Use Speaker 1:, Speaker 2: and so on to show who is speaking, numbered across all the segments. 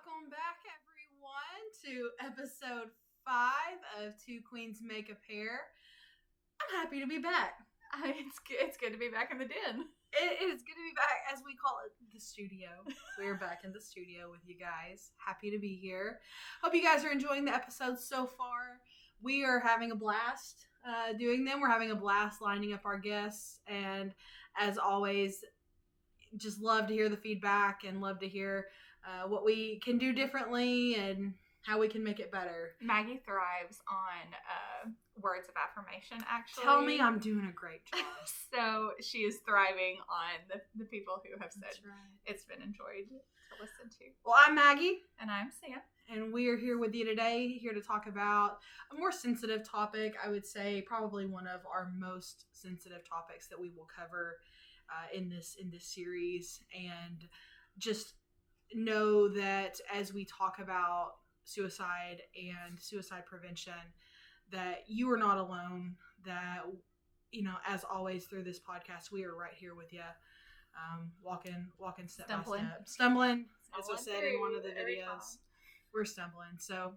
Speaker 1: Welcome back, everyone, to episode 5 of Two Queens Make a Pair. I'm happy to be back.
Speaker 2: It's good to be back in the den.
Speaker 1: It is good to be back, as we call it, the studio. We're back in the studio with you guys. Happy to be here. Hope you guys are enjoying the episodes so far. We are having a blast doing them. We're having a blast lining up our guests. And as always, just love to hear the feedback and love to hear what we can do differently and how we can make it better.
Speaker 2: Maggie thrives on words of affirmation, actually.
Speaker 1: Tell me I'm doing a great job.
Speaker 2: So she is thriving on the people who have said it's been enjoyed to listen to.
Speaker 1: Well, I'm Maggie.
Speaker 2: And I'm Sam.
Speaker 1: And we are here with you today, here to talk about a more sensitive topic. I would say probably one of our most sensitive topics that we will cover in this series. And just know that as we talk about suicide and suicide prevention, that you are not alone, that, you know, as always through this podcast, we are right here with you, walking step by step. Stumbling, as I said in one of the videos, we're stumbling. So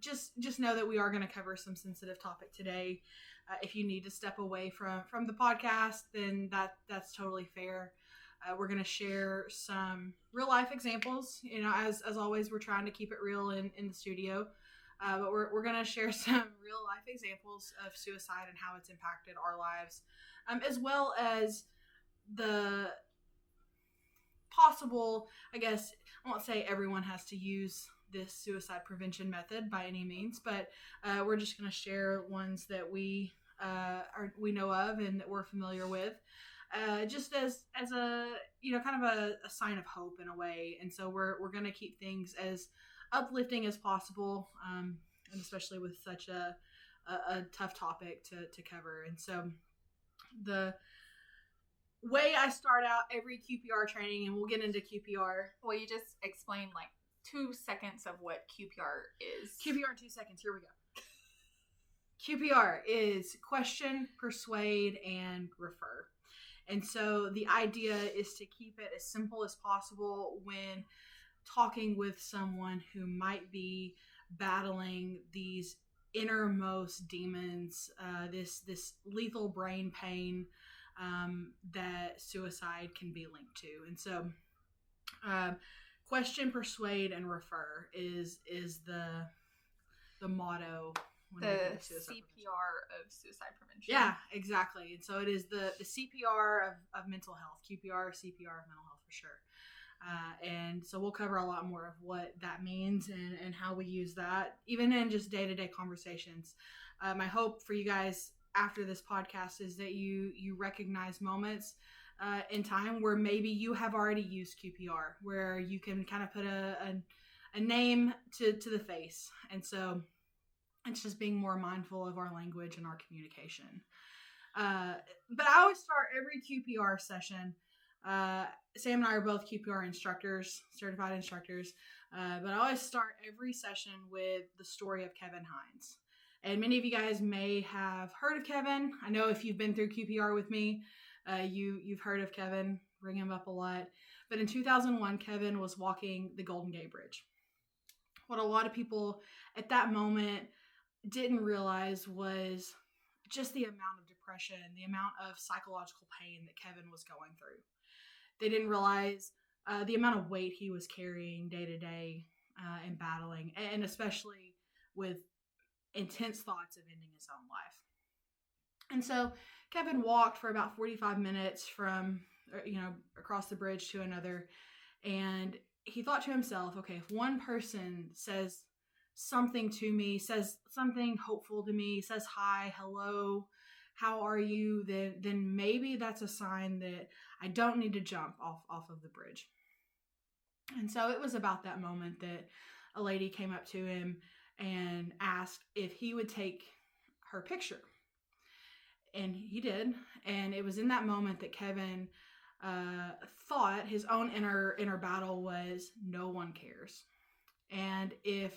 Speaker 1: just know that we are going to cover some sensitive topic today. If you need to step away from the podcast, then that's totally fair. We're going to share some real life examples. You know, as always, we're trying to keep it real in the studio. But we're going to share some real life examples of suicide and how it's impacted our lives, as well as the possible, I guess, I won't say everyone has to use this suicide prevention method by any means, but we're just going to share ones that we know of and that we're familiar with. Just as a, you know, kind of a sign of hope in a way. And so we're going to keep things as uplifting as possible, and especially with such a tough topic to cover. And so the way I start out every QPR training, and we'll get into QPR.
Speaker 2: Well, you just explained like 2 seconds of what QPR is.
Speaker 1: QPR in 2 seconds. Here we go. QPR is question, persuade, and refer. And so the idea is to keep it as simple as possible when talking with someone who might be battling these innermost demons, this lethal brain pain that suicide can be linked to. And so question, persuade, and refer is the motto.
Speaker 2: The CPR of suicide prevention.
Speaker 1: Yeah, exactly. And so it is the CPR of mental health, QPR, CPR of mental health for sure. And so we'll cover a lot more of what that means and how we use that, even in just day-to-day conversations. My hope for you guys after this podcast is that you recognize moments in time where maybe you have already used QPR, where you can kind of put a name to the face. And so it's just being more mindful of our language and our communication. But I always start every QPR session. Sam and I are both QPR instructors, certified instructors. But I always start every session with the story of Kevin Hines. And many of you guys may have heard of Kevin. I know if you've been through QPR with me, you've heard of Kevin, bring him up a lot. But in 2001, Kevin was walking the Golden Gate Bridge. What a lot of people at that moment didn't realize was just the amount of depression, the amount of psychological pain that Kevin was going through. They didn't realize the amount of weight he was carrying day to day and battling, and especially with intense thoughts of ending his own life. And so Kevin walked for about 45 minutes from, across the bridge to another, and he thought to himself, okay, if one person says something to me, says something hopeful to me, says hi, hello, how are you, then maybe that's a sign that I don't need to jump off of the bridge. And so it was about that moment that a lady came up to him and asked if he would take her picture. And he did. And it was in that moment that Kevin thought his own inner battle was, no one cares. And if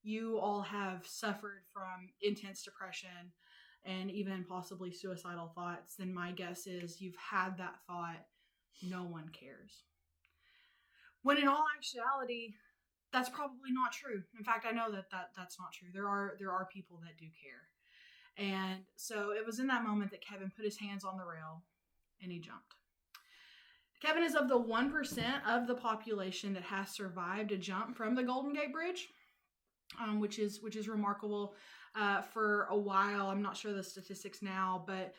Speaker 1: you all have suffered from intense depression and even possibly suicidal thoughts, then my guess is you've had that thought, no one cares. when in all actuality, that's probably not true. In fact, I know that's not true. There are people that do care. And so it was in that moment that Kevin put his hands on the rail and he jumped. Kevin is of the 1% of the population that has survived a jump from the Golden Gate Bridge, which is remarkable. For a while, I'm not sure the statistics now, but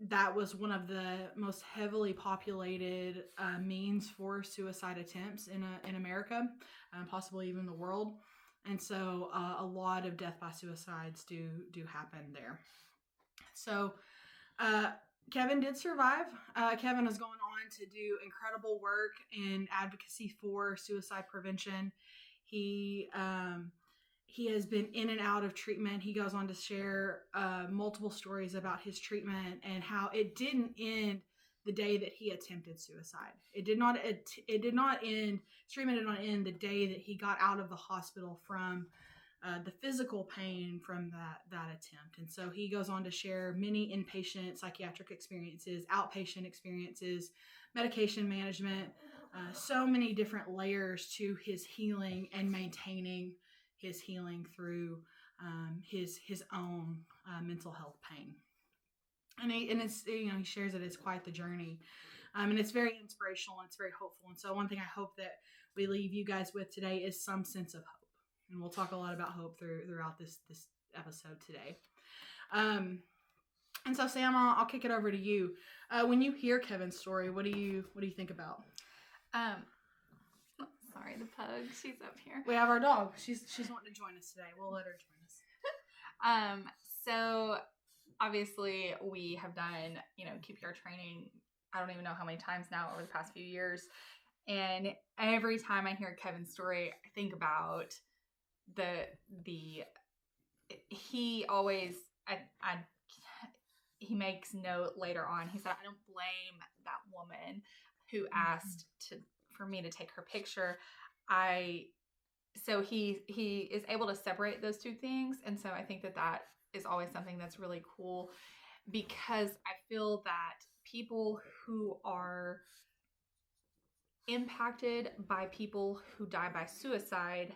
Speaker 1: that was one of the most heavily populated means for suicide attempts in America, possibly even the world. And so a lot of death by suicides do happen there. So Kevin did survive. Kevin has gone on to do incredible work in advocacy for suicide prevention. He has been in and out of treatment. He goes on to share multiple stories about his treatment and how it didn't end the day that he attempted suicide. It did not end. His treatment did not end the day that he got out of the hospital from the physical pain from that attempt. And so he goes on to share many inpatient psychiatric experiences, outpatient experiences, medication management, so many different layers to his healing and maintaining his healing through his own mental health pain. And it's, he shares it as quite the journey. And it's very inspirational and it's very hopeful. And so one thing I hope that we leave you guys with today is some sense of hope. And we'll talk a lot about hope throughout this episode today. And so Sam, I'll kick it over to you. When you hear Kevin's story, what do you think about?
Speaker 2: Sorry, the pug. She's up here.
Speaker 1: We have our dog. She's wanting to join us today. We'll let her join us.
Speaker 2: So obviously we have done, QPR training. I don't even know how many times now over the past few years. And every time I hear Kevin's story, I think about he always, he makes note later on. He said, I don't blame that woman who asked for me to take her picture. So he is able to separate those two things. And so I think that is always something that's really cool, because I feel that people who are impacted by people who die by suicide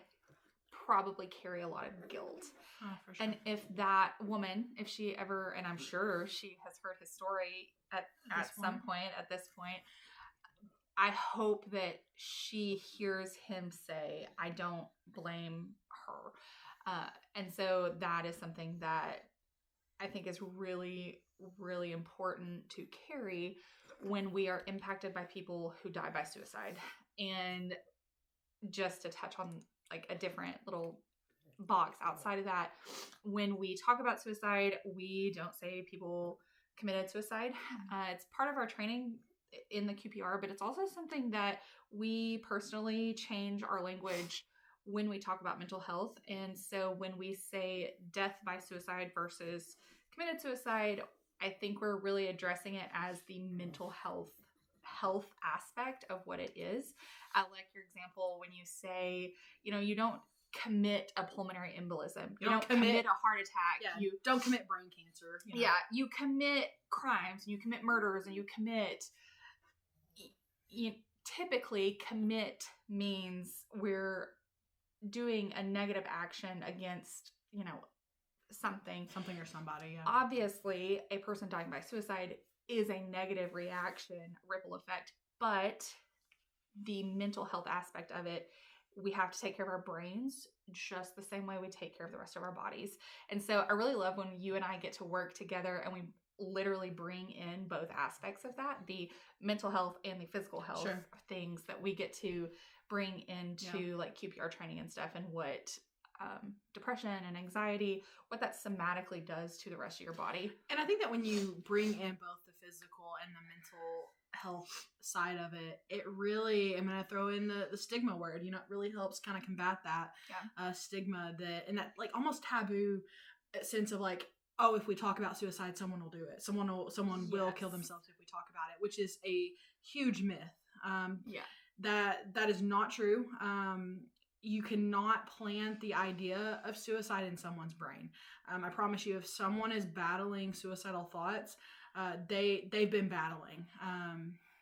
Speaker 2: probably carry a lot of guilt.
Speaker 1: Oh, for sure.
Speaker 2: And if that woman, if she ever, and I'm sure she has heard his story at some point, at this point, I hope that she hears him say, I don't blame her. And so that is something that I think is really, really important to carry when we are impacted by people who die by suicide. And just to touch on like a different little box outside of that, when we talk about suicide, we don't say people committed suicide. It's part of our training in the QPR, but it's also something that we personally change our language when we talk about mental health. And so when we say death by suicide versus committed suicide, I think we're really addressing it as the mental health aspect of what it is. I like your example when you say, you don't commit a pulmonary embolism. You don't commit a heart attack.
Speaker 1: Yeah,
Speaker 2: you
Speaker 1: don't commit brain cancer.
Speaker 2: Yeah, you commit crimes and you commit murders and you commit. Typically, commit means we're doing a negative action against, something
Speaker 1: or somebody. Yeah.
Speaker 2: Obviously, a person dying by suicide is a negative reaction, ripple effect, but the mental health aspect of it, we have to take care of our brains just the same way we take care of the rest of our bodies. And so I really love when you and I get to work together and we literally bring in both aspects of that, the mental health and the physical health things that we get to bring into like QPR training and stuff, and what depression and anxiety, what that somatically does to the rest of your body.
Speaker 1: And I think that when you bring in both the physical and the mental health side of it, it really, I'm going to throw in the stigma word, it really helps kind of combat that stigma and that like almost taboo sense of like, oh, if we talk about suicide, someone will do it. Someone will kill themselves if we talk about it, which is a huge myth. That is not true. You cannot plant the idea of suicide in someone's brain. I promise you, if someone is battling suicidal thoughts, they've been battling.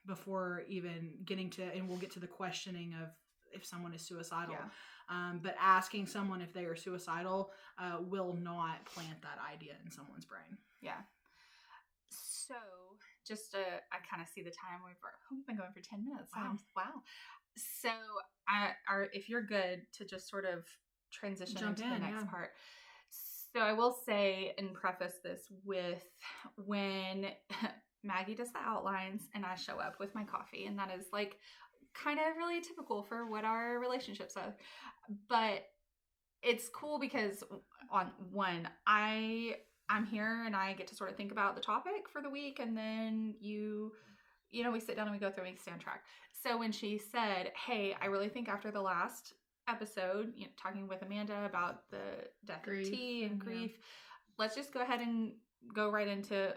Speaker 1: before even getting to, and we'll get to the questioning of if someone is suicidal.
Speaker 2: Yeah.
Speaker 1: But asking someone if they are suicidal will not plant that idea in someone's brain.
Speaker 2: Yeah. So just I kind of see the time. We've been going for 10 minutes. Wow. So if you're good to just sort of transition into the next part. So I will say and preface this with when Maggie does the outlines and I show up with my coffee, and that is like kind of really typical for what our relationships are. But it's cool because on one, I'm here and I get to sort of think about the topic for the week, and then we sit down and we go through and we stay on track. So when she said, hey, I really think after the last episode, talking with Amanda about the death of T and grief, let's just go ahead and go right into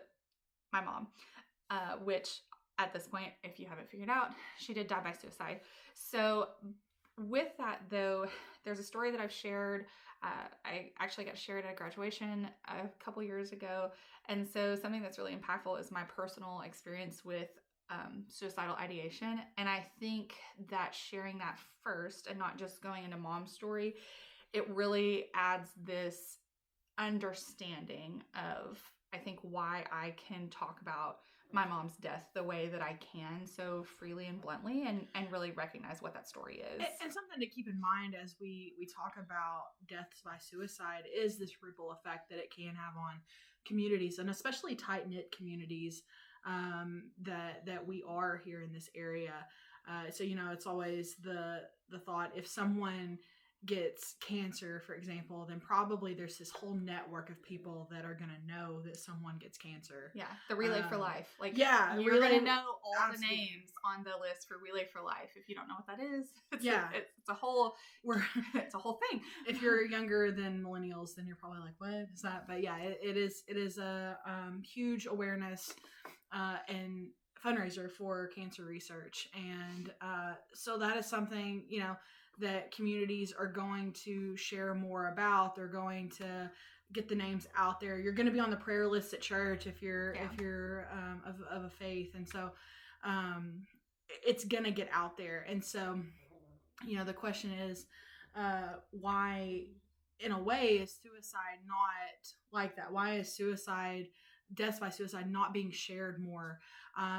Speaker 2: my mom, which at this point, if you haven't figured out, she did die by suicide. So with that, though, there's a story that I've shared. I actually got shared at a graduation a couple years ago. And so something that's really impactful is my personal experience with suicidal ideation. And I think that sharing that first and not just going into mom's story, it really adds this understanding of, I think, why I can talk about my mom's death the way that I can, so freely and bluntly, and really recognize what that story is.
Speaker 1: And something to keep in mind as we talk about deaths by suicide is this ripple effect that it can have on communities, and especially tight-knit communities that we are here in this area. So, it's always the thought, if someone gets cancer, for example, then probably there's this whole network of people that are going to know that someone gets cancer.
Speaker 2: Yeah. The Relay for Life.
Speaker 1: You're
Speaker 2: going to know all the names on the list for Relay for Life. If you don't know what that is, it's a whole thing. If
Speaker 1: you're younger than millennials, then you're probably like, what is that? But yeah, it is a huge awareness and fundraiser for cancer research. And so that is something, that communities are going to share more about. They're going to get the names out there. You're going to be on the prayer list at church if you're of a faith. And so it's going to get out there. And so, the question is, why, in a way, is suicide not like that? Why is deaths by suicide not being shared more?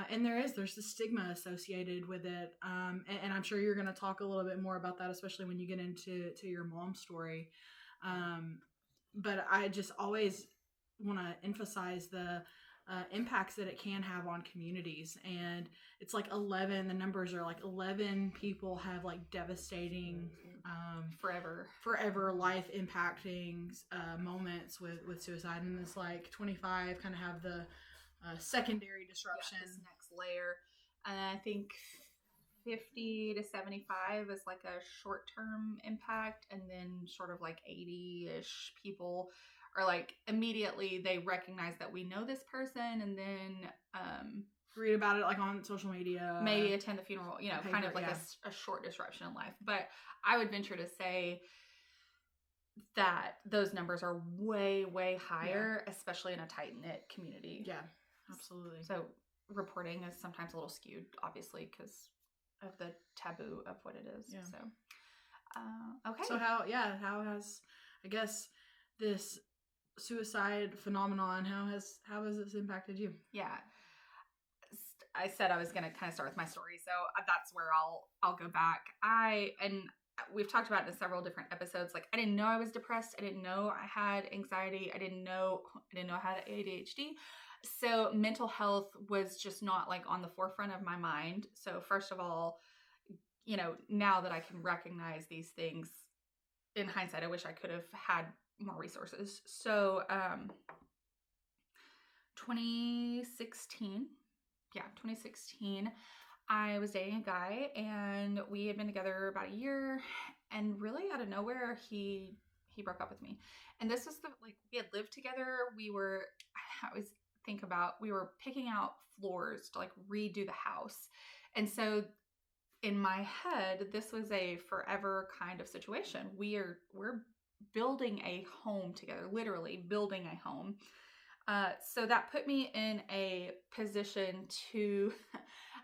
Speaker 1: And there's the stigma associated with it. And I'm sure you're going to talk a little bit more about that, especially when you get into your mom's story. But I just always want to emphasize the impacts that it can have on communities. And it's like 11, the numbers are like 11 people have like devastating, forever life impacting moments with suicide. And it's like 25 kind of have the secondary disruption.
Speaker 2: This next layer. And I think 50 to 75 is like a short-term impact. And then sort of like 80-ish people are like immediately they recognize that we know this person, and then
Speaker 1: read about it like on social media,
Speaker 2: maybe attend the funeral, kind of like a short disruption in life. But I would venture to say that those numbers are way, way higher, especially in a tight-knit community.
Speaker 1: Yeah, absolutely.
Speaker 2: So reporting is sometimes a little skewed, obviously, because of the taboo of what it is.
Speaker 1: Yeah.
Speaker 2: So, okay.
Speaker 1: So how has, I guess, this suicide phenomenon, how has this impacted you?
Speaker 2: Yeah. I said I was going to kind of start with my story, so that's where I'll go back. We've talked about it in several different episodes. Like, I didn't know I was depressed. I didn't know I had anxiety. I didn't know I had ADHD. So mental health was just not like on the forefront of my mind. So first of all, now that I can recognize these things in hindsight, I wish I could have had more resources. So 2016, I was dating a guy, and we had been together about a year, and really out of nowhere, he broke up with me. And this was we had lived together. We were picking out floors to like redo the house. And so in my head, this was a forever kind of situation. We're building a home together, literally building a home. So that put me in a position to,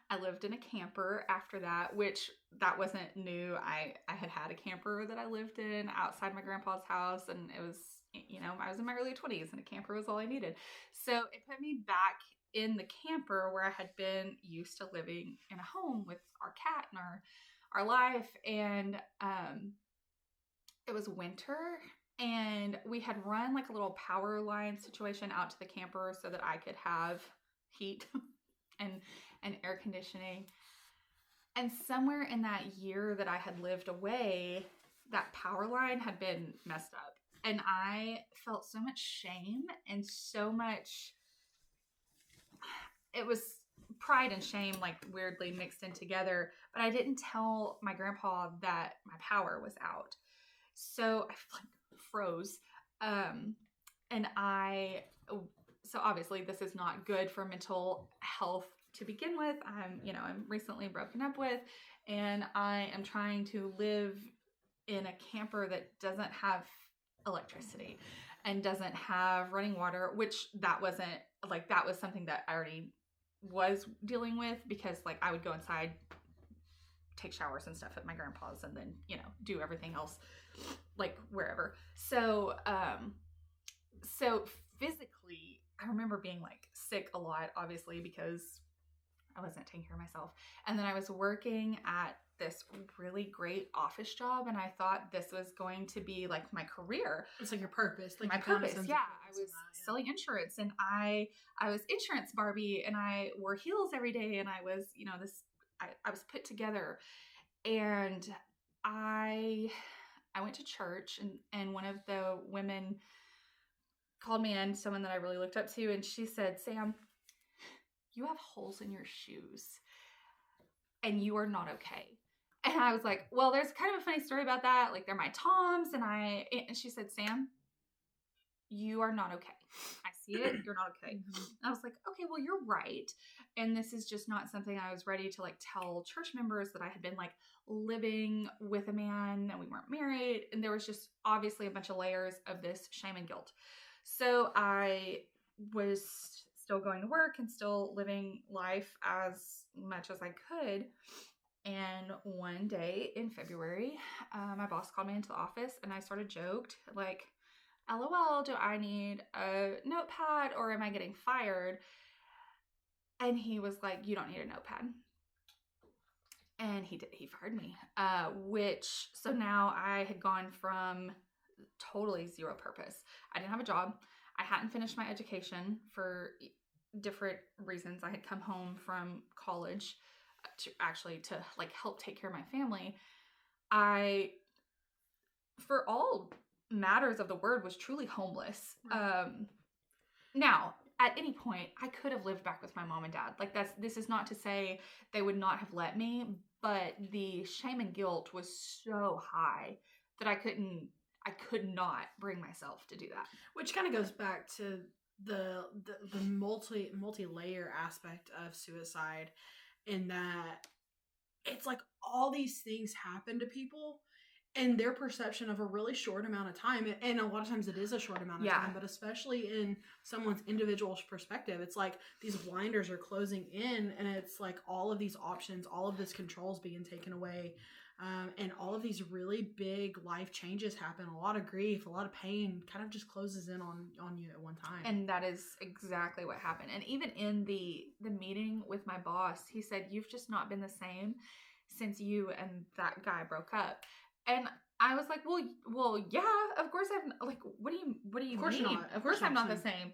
Speaker 2: I lived in a camper after that, which that wasn't new. I had a camper that I lived in outside my grandpa's house, and it was, I was in my early 20s and a camper was all I needed. So it put me back in the camper where I had been used to living in a home with our cat and our life. And it was winter, and we had run like a little power line situation out to the camper so that I could have heat and air conditioning. And somewhere in that year that I had lived away, that power line had been messed up. And I felt so much shame and so much, it was pride and shame, like weirdly mixed in together. But I didn't tell my grandpa that my power was out. So I like froze. So obviously this is not good for mental health to begin with. I'm recently broken up with, and I am trying to live in a camper that doesn't have electricity and doesn't have running water, which that was something that I already was dealing with, because like I would go inside, take showers and stuff at my grandpa's, and then, do everything else like wherever. So physically, I remember being like sick a lot, obviously, because I wasn't taking care of myself. And then I was working at this really great office job, and I thought this was going to be like my career.
Speaker 1: It's like your purpose. Like
Speaker 2: my purpose. Yeah. I was selling insurance, and I was insurance Barbie, and I wore heels every day, and I was, I was put together. And I went to church, and one of the women called me in, someone that I really looked up to, and she said, "Sam, you have holes in your shoes and you are not okay." And I was like, well, there's kind of a funny story about that. Like, they're my Toms. And she said, "Sam, you are not okay. I see it. You're not okay." And I was like, okay, well, you're right. And this is just not something I was ready to like tell church members, that I had been like living with a man and we weren't married. And there was just obviously a bunch of layers of this shame and guilt. So I was still going to work and still living life as much as I could. And one day in February, my boss called me into the office, and I sort of joked like, "LOL, do I need a notepad or am I getting fired?" And he was like, "You don't need a notepad." And he did. He fired me, so now I had gone from totally zero purpose. I didn't have a job. I hadn't finished my education for different reasons. I had come home from college to like help take care of my family. I, for all matters of the word, was truly homeless. Right. Now, at any point, I could have lived back with my mom and dad. Like, this is not to say they would not have let me, but the shame and guilt was so high that I could not bring myself to do that.
Speaker 1: Which kind of goes back to the multi-layer aspect of suicide, in that it's like all these things happen to people and their perception of a really short amount of time. And a lot of times it is a short amount of time, but especially in someone's individual perspective, it's like these blinders are closing in, and it's like all of these options, all of this control is being taken away. And all of these really big life changes happen. A lot of grief, a lot of pain kind of just closes in on you at one time.
Speaker 2: And that is exactly what happened. And even in the meeting with my boss, he said, "You've just not been the same since you and that guy broke up." And I was like, well, yeah, of course I'm like, what do you
Speaker 1: mean? Not.
Speaker 2: Of course I'm not the same.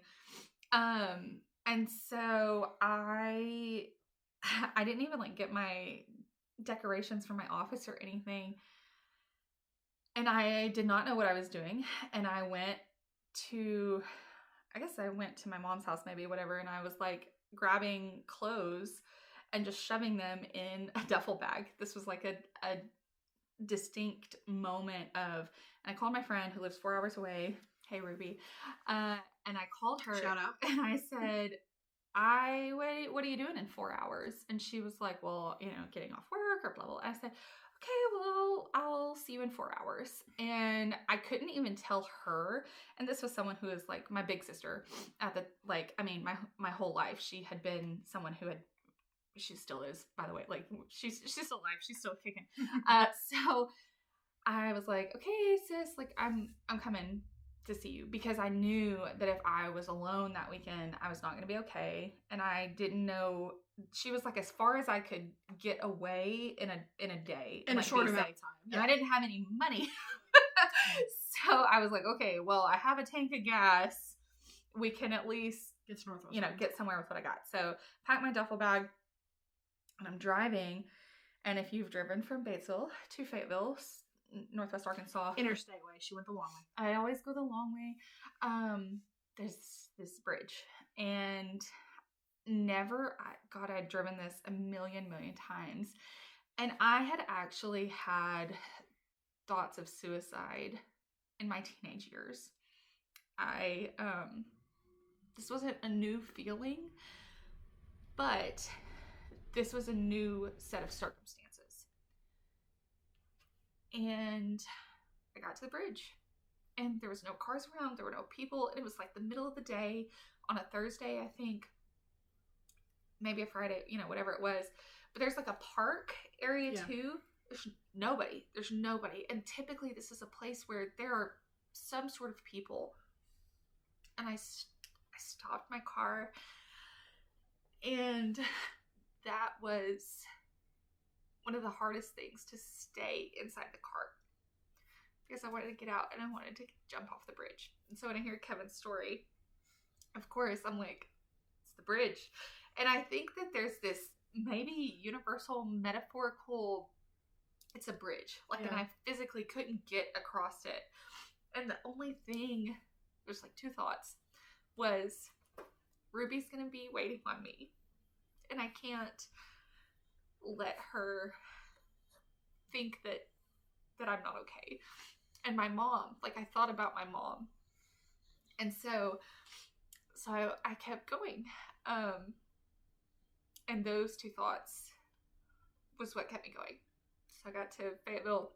Speaker 2: And so I didn't even like get my decorations for my office or anything. And I did not know what I was doing. And I went to my mom's house, maybe, whatever. And I was like grabbing clothes and just shoving them in a duffel bag. This was like a distinct moment and I called my friend who lives 4 hours away. Hey, Ruby. And I called her.
Speaker 1: Shout out.
Speaker 2: And I said, what are you doing in 4 hours? And she was like, "Well, getting off work or blah, blah." I said, "Okay, well, I'll see you in 4 hours." And I couldn't even tell her. And this was someone who is like my big sister my whole life. She had been someone who had she still is, by the way. Like, she's still alive. She's still kicking. So I was like, okay, sis, like, I'm coming to see you, because I knew that if I was alone that weekend, I was not going to be okay. And I didn't know, she was like as far as I could get away in a day,
Speaker 1: in
Speaker 2: like,
Speaker 1: a short amount of time.
Speaker 2: Yeah. And I didn't have any money. So I was like, okay, well, I have a tank of gas. We can at least
Speaker 1: get to Northwest,
Speaker 2: get somewhere with what I got. So pack my duffel bag, and I'm driving. And if you've driven from Batesville to Fayetteville, Northwest Arkansas,
Speaker 1: interstate way, she went the long way.
Speaker 2: I always go the long way. There's this bridge, and I'd driven this a million times, and I had actually had thoughts of suicide in my teenage years. This wasn't a new feeling, but this was a new set of circumstances. And I got to the bridge, and there was no cars around, there were no people. It was like the middle of the day on a Thursday, I think, maybe a Friday, whatever it was. But there's like a park area too. There's nobody. And typically this is a place where there are some sort of people. And I stopped my car, and that was one of the hardest things, to stay inside the car, because I wanted to get out and I wanted to jump off the bridge. And so when I hear Kevin's story, of course, I'm like, it's the bridge. And I think that there's this maybe universal metaphorical, it's a bridge. Like, and I physically couldn't get across it. And the only thing, there's like two thoughts, was Ruby's going to be waiting on me. And I can't let her think that I'm not okay. And my mom, like, I thought about my mom. And so I kept going. And those two thoughts was what kept me going. So I got to Fayetteville.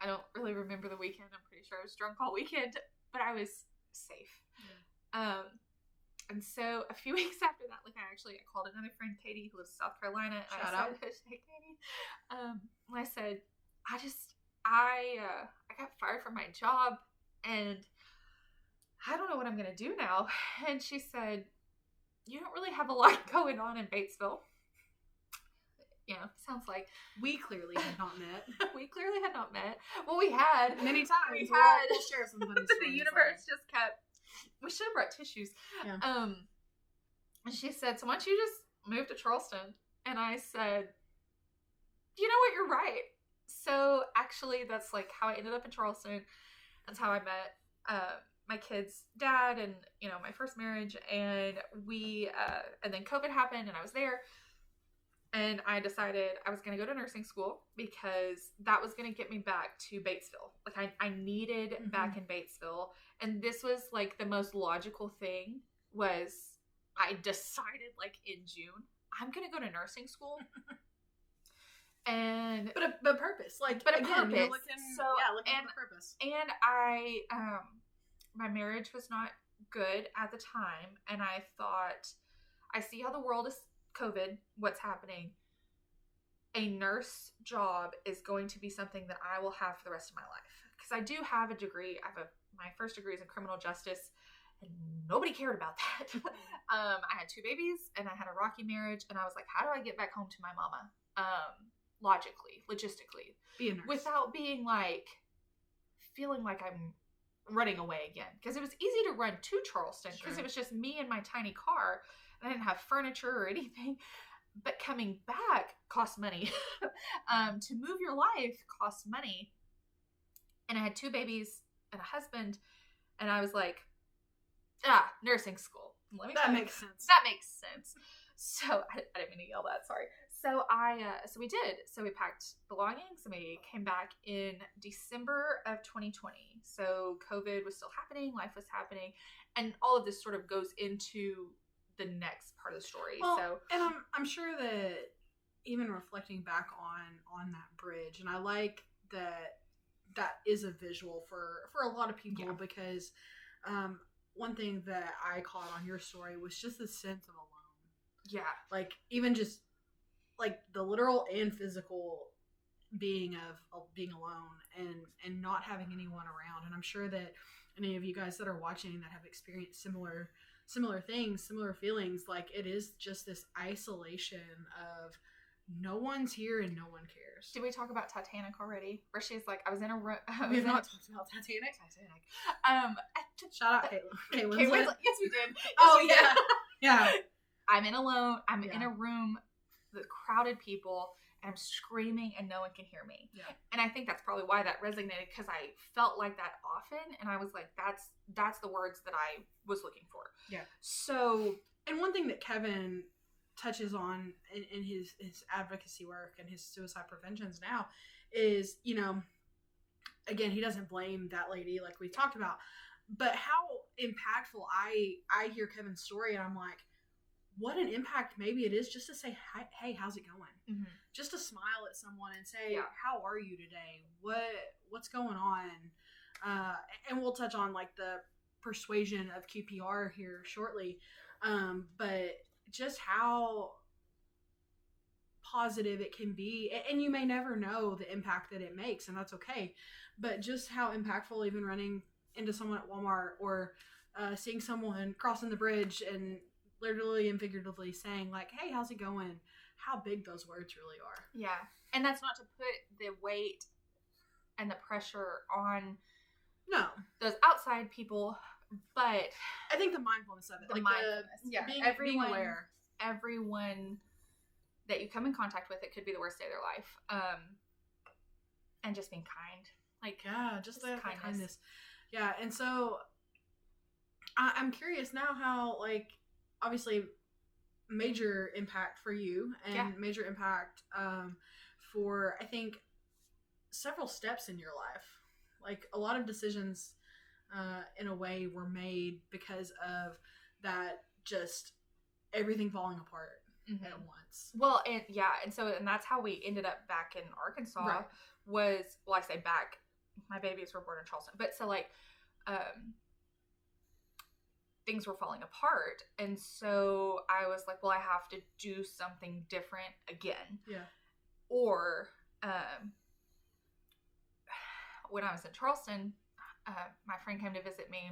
Speaker 2: I don't really remember the weekend. I'm pretty sure I was drunk all weekend, but I was safe. Yeah. And so a few weeks after that, like, I called another friend, Katie, who lives in South Carolina. And
Speaker 1: Shout out.
Speaker 2: Hey, Katie. And I said, I got fired from my job, and I don't know what I'm going to do now. And she said, you don't really have a lot going on in Batesville. Sounds like
Speaker 1: we clearly had not met.
Speaker 2: Well, we had
Speaker 1: many times.
Speaker 2: We'll
Speaker 1: share some funny
Speaker 2: stories. The universe just kept. We should have brought tissues.
Speaker 1: Yeah.
Speaker 2: And she said, so why don't you just move to Charleston? And I said, you know what? You're right. So actually, that's like how I ended up in Charleston. That's how I met my kid's dad, and my first marriage. And and then COVID happened, and I was there. And I decided I was going to go to nursing school, because that was going to get me back to Batesville. Like, I needed back in Batesville. And this was like the most logical thing, was I decided, like, in June, I'm going to go to nursing school. And
Speaker 1: but purpose, like,
Speaker 2: but
Speaker 1: again,
Speaker 2: purpose.
Speaker 1: You're looking for purpose.
Speaker 2: And I my marriage was not good at the time, and I thought, I see how the world is COVID, what's happening. A nurse job is going to be something that I will have for the rest of my life, because I do have a degree. My first degree is in criminal justice, and nobody cared about that. I had 2 babies, and I had a rocky marriage, and I was like, how do I get back home to my mama? Logistically,
Speaker 1: be a nurse
Speaker 2: without being like, feeling like I'm running away again. Because it was easy to run to Charleston, because it was just me and my tiny car, and I didn't have furniture or anything. But coming back costs money. To move your life costs money. And I had 2 babies and a husband, and I was like, nursing school.
Speaker 1: That makes sense.
Speaker 2: That makes sense. So I didn't mean to yell that. Sorry. So so we did. So we packed belongings, and we came back in December of 2020. So COVID was still happening, life was happening, and all of this sort of goes into the next part of the story.
Speaker 1: Well,
Speaker 2: so,
Speaker 1: and I'm sure that even reflecting back on that bridge, and I like that is a visual for a lot of people, because one thing that I caught on your story was just the sense of alone.
Speaker 2: Yeah.
Speaker 1: Like, even just, like, the literal and physical being of being alone and not having anyone around. And I'm sure that any of you guys that are watching that have experienced similar things, similar feelings, like, it is just this isolation of no one's here and no one cares.
Speaker 2: Did we talk about Titanic already? Where she's like, I was in a room.
Speaker 1: We have not talked about Titanic.
Speaker 2: Shout
Speaker 1: out Kate Winslet.
Speaker 2: Yes, we did. Yes,
Speaker 1: Oh,
Speaker 2: we
Speaker 1: yeah.
Speaker 2: did.
Speaker 1: Yeah.
Speaker 2: I'm in a room with crowded people, and I'm screaming and no one can hear me.
Speaker 1: Yeah.
Speaker 2: And I think that's probably why that resonated, because I felt like that often, and I was like, that's the words that I was looking for.
Speaker 1: Yeah.
Speaker 2: So,
Speaker 1: and one thing that Kevin touches on in his advocacy work and his suicide preventions now is, you know, again, he doesn't blame that lady like we talked about, but how impactful I hear Kevin's story, and I'm like, what an impact maybe it is just to say, hey, how's it going?
Speaker 2: Mm-hmm.
Speaker 1: Just to smile at someone and say, how are you today? What's going on? And we'll touch on, like, the persuasion of QPR here shortly. But just how positive it can be. And you may never know the impact that it makes, and that's okay. But just how impactful, even running into someone at Walmart or seeing someone crossing the bridge and literally and figuratively saying, like, hey, how's it going? How big those words really are.
Speaker 2: Yeah. And that's not to put the weight and the pressure on those outside people, but
Speaker 1: I think the mindfulness of it.
Speaker 2: The mindfulness.
Speaker 1: Being aware.
Speaker 2: Everyone that you come in contact with, it could be the worst day of their life. And just being kind. Like,
Speaker 1: yeah, just the kindness. Yeah. And so I'm curious now how, like, obviously major impact for you and major impact for, I think, several steps in your life. Like, a lot of decisions in a way were made because of that, just everything falling apart at once.
Speaker 2: Well, and that's how we ended up back in Arkansas.
Speaker 1: Right.
Speaker 2: I say back, my babies were born in Charleston, but so, like, things were falling apart, and so I was like, well, I have to do something different again.
Speaker 1: Yeah.
Speaker 2: Or when I was in Charleston, my friend came to visit me.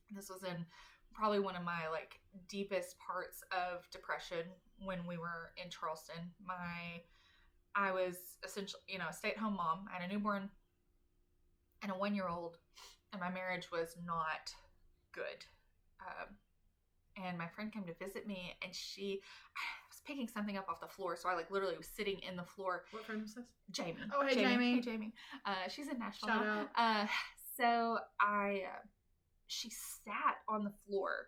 Speaker 2: This was in probably one of my, like, deepest parts of depression when we were in Charleston. I was essentially, you know, a stay-at-home mom. I had a newborn and a 1-year-old, and my marriage was not good. And my friend came to visit me, and I was picking something up off the floor, so I, like, literally was sitting in the floor.
Speaker 1: What friend was this?
Speaker 2: Jamie.
Speaker 1: Oh, hey, Jamie.
Speaker 2: Hey, Jamie. She's in Nashville.
Speaker 1: Shout out.
Speaker 2: So she sat on the floor,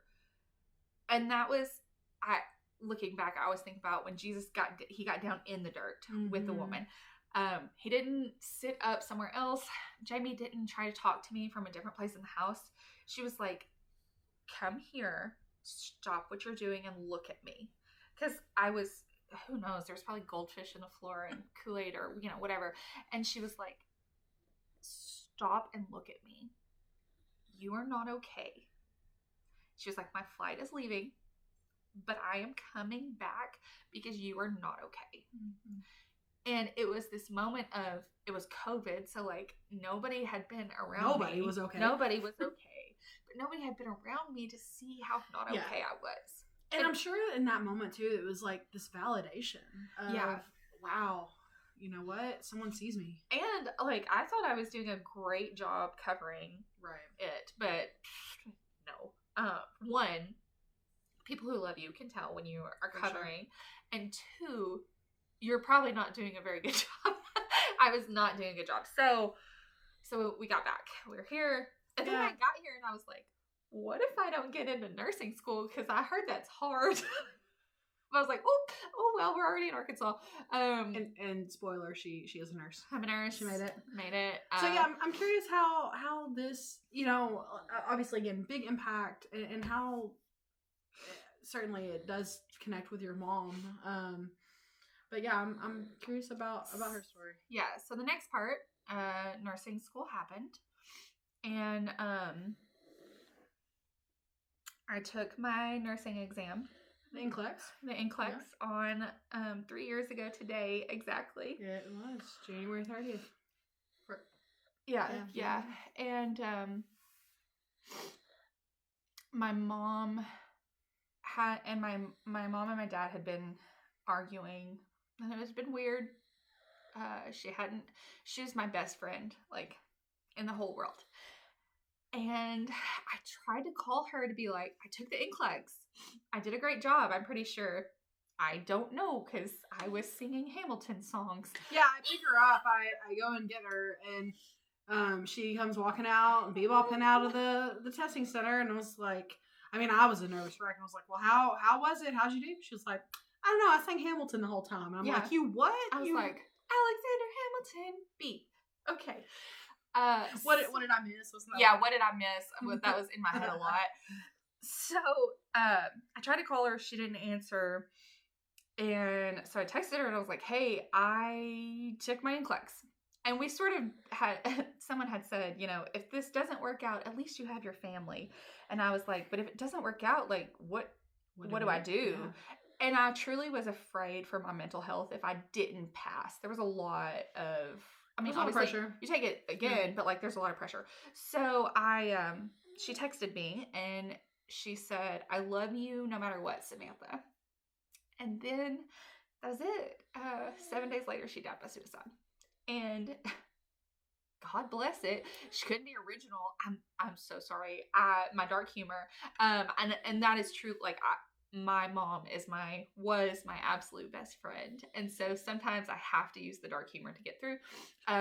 Speaker 2: and that was, looking back, I always think about when Jesus got down in the dirt with the woman. He didn't sit up somewhere else. Jamie didn't try to talk to me from a different place in the house. She was like, come here, stop what you're doing, and look at me. Because I was, who knows, there was probably goldfish in the floor and Kool-Aid or, you know, whatever. And she was like, stop and look at me. You are not okay. She was like, my flight is leaving, but I am coming back because you are not okay. Mm-hmm. And it was this moment of, it was COVID, so, like, nobody had been around me.
Speaker 1: Nobody was okay.
Speaker 2: Nobody was okay. But nobody had been around me to see how not okay I was.
Speaker 1: And I'm sure in that moment, too, it was, like, this validation of, wow, you know what? Someone sees me.
Speaker 2: And, like, I thought I was doing a great job covering it, but no. One, people who love you can tell when you are covering. Sure. And two, you're probably not doing a very good job. I was not doing a good job. So we got back. We were here. And then I got here and I was like, what if I don't get into nursing school? Because I heard that's hard. I was like, oh well, we're already in Arkansas.
Speaker 1: And spoiler, she is a nurse.
Speaker 2: I'm a nurse.
Speaker 1: She made it.
Speaker 2: So
Speaker 1: yeah, I'm curious how this, you know, obviously, again, big impact, and how certainly it does connect with your mom. But yeah, I'm curious about her story.
Speaker 2: Yeah. So the next part, nursing school happened, and I took my nursing exam.
Speaker 1: The NCLEX.
Speaker 2: The NCLEX on 3 years ago today, exactly.
Speaker 1: Yeah, it was January 30th.
Speaker 2: Yeah. And my mom my mom and my dad had been arguing, and it was been weird. She was my best friend, like, in the whole world. And I tried to call her to be like, I took the NCLEX. I did a great job, I'm pretty sure. I don't know, because I was singing Hamilton songs.
Speaker 1: Yeah, I pick her up. I go and get her, and she comes walking out and bebopping out of the testing center, and I was like, I was a nervous wreck, and I was like, well, how was it? How'd you do? She was like, I don't know, I sang Hamilton the whole time. And I'm like, you what?
Speaker 2: I was like, Alexander Hamilton, beat. Okay.
Speaker 1: What did I miss?
Speaker 2: What did I miss? That was in my head a lot. So I tried to call her. She didn't answer. And so I texted her and I was like, hey, I took my NCLEX. And we sort of someone had said, if this doesn't work out, at least you have your family. And I was like, but if it doesn't work out, like, what do I do? Yeah. And I truly was afraid for my mental health if I didn't pass. There was a lot of, obviously,
Speaker 1: pressure.
Speaker 2: You take it again, but like, there's a lot of pressure. So she texted me and she said, I love you no matter what, Samantha. And then that was it. 7 days later, she died by suicide. And God bless it. She couldn't be original. I'm so sorry. My dark humor. And that is true. Like, my mom was my absolute best friend. And so sometimes I have to use the dark humor to get through.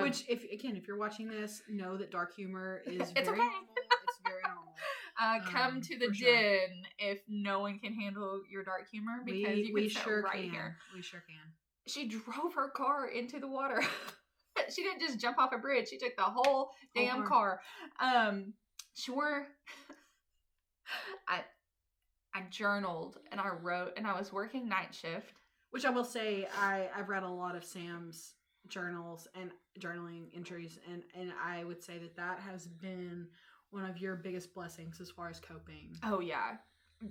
Speaker 1: Which, if you're watching this, know that dark humor is
Speaker 2: it's
Speaker 1: very
Speaker 2: okay.
Speaker 1: normal. It's very normal.
Speaker 2: Come to the den if no one can handle your dark humor, because we sure can. Here.
Speaker 1: We sure can.
Speaker 2: She drove her car into the water. She didn't just jump off a bridge. She took the whole damn car. Sure. I journaled and I wrote, and I was working night shift.
Speaker 1: Which I will say, I've read a lot of Sam's journals and journaling entries, and I would say that has been one of your biggest blessings as far as coping.
Speaker 2: Oh yeah,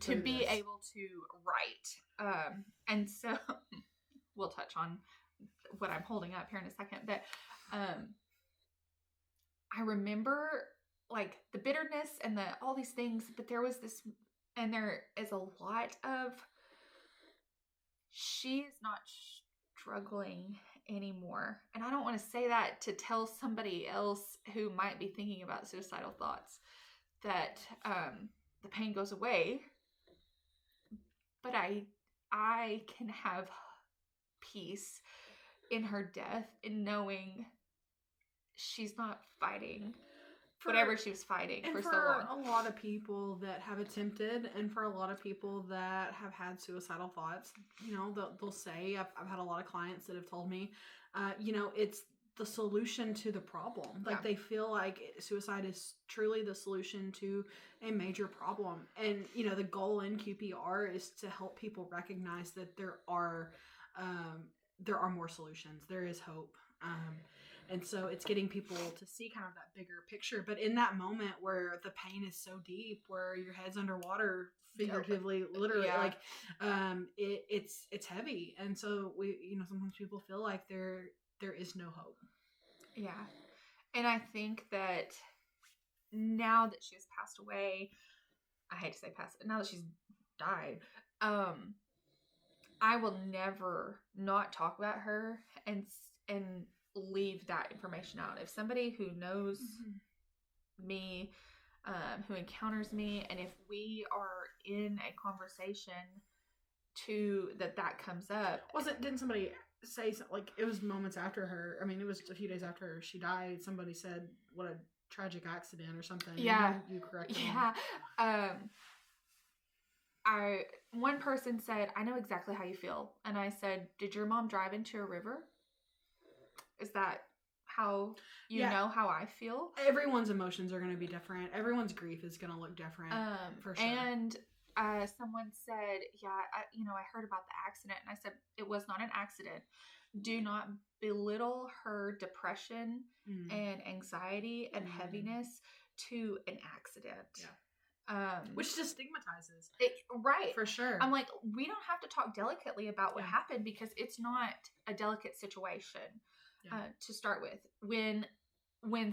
Speaker 2: to be able to write. And so we'll touch on what I'm holding up here in a second, but I remember like the bitterness and all these things, but there was this, and there is a lot of, she is not struggling anymore. And I don't want to say that to tell somebody else who might be thinking about suicidal thoughts that the pain goes away. But I can have peace in her death in knowing she's not fighting whatever she was fighting for so long.
Speaker 1: And for a lot of people that have attempted, and for a lot of people that have had suicidal thoughts, they'll say, I've had a lot of clients that have told me, it's the solution to the problem. Like, they feel like suicide is truly the solution to a major problem. And, the goal in QPR is to help people recognize that there are more solutions. There is hope. And so it's getting people to see kind of that bigger picture. But in that moment where the pain is so deep, where your head's underwater, figuratively, literally, it's heavy. And so sometimes people feel like there is no hope.
Speaker 2: Yeah. And I think that now that she has passed away, I hate to say now that she's died, I will never not talk about her and leave that information out. If somebody who knows me, who encounters me, and if we are in a conversation that comes up.
Speaker 1: Didn't somebody say something, like, it was moments after her, it was a few days after she died, somebody said, what a tragic accident or something.
Speaker 2: Yeah.
Speaker 1: You corrected me.
Speaker 2: Yeah. One person said, I know exactly how you feel. And I said, did your mom drive into a river? Is that how you know how I feel? Everyone's
Speaker 1: emotions are going to be different. Everyone's grief is going to look different, for sure.
Speaker 2: And someone said, I heard about the accident. And I said, it was not an accident. Do not belittle her depression and anxiety and heaviness to an accident.
Speaker 1: Which just stigmatizes.
Speaker 2: Right.
Speaker 1: For sure.
Speaker 2: I'm like, we don't have to talk delicately about what happened because it's not a delicate situation to start with. When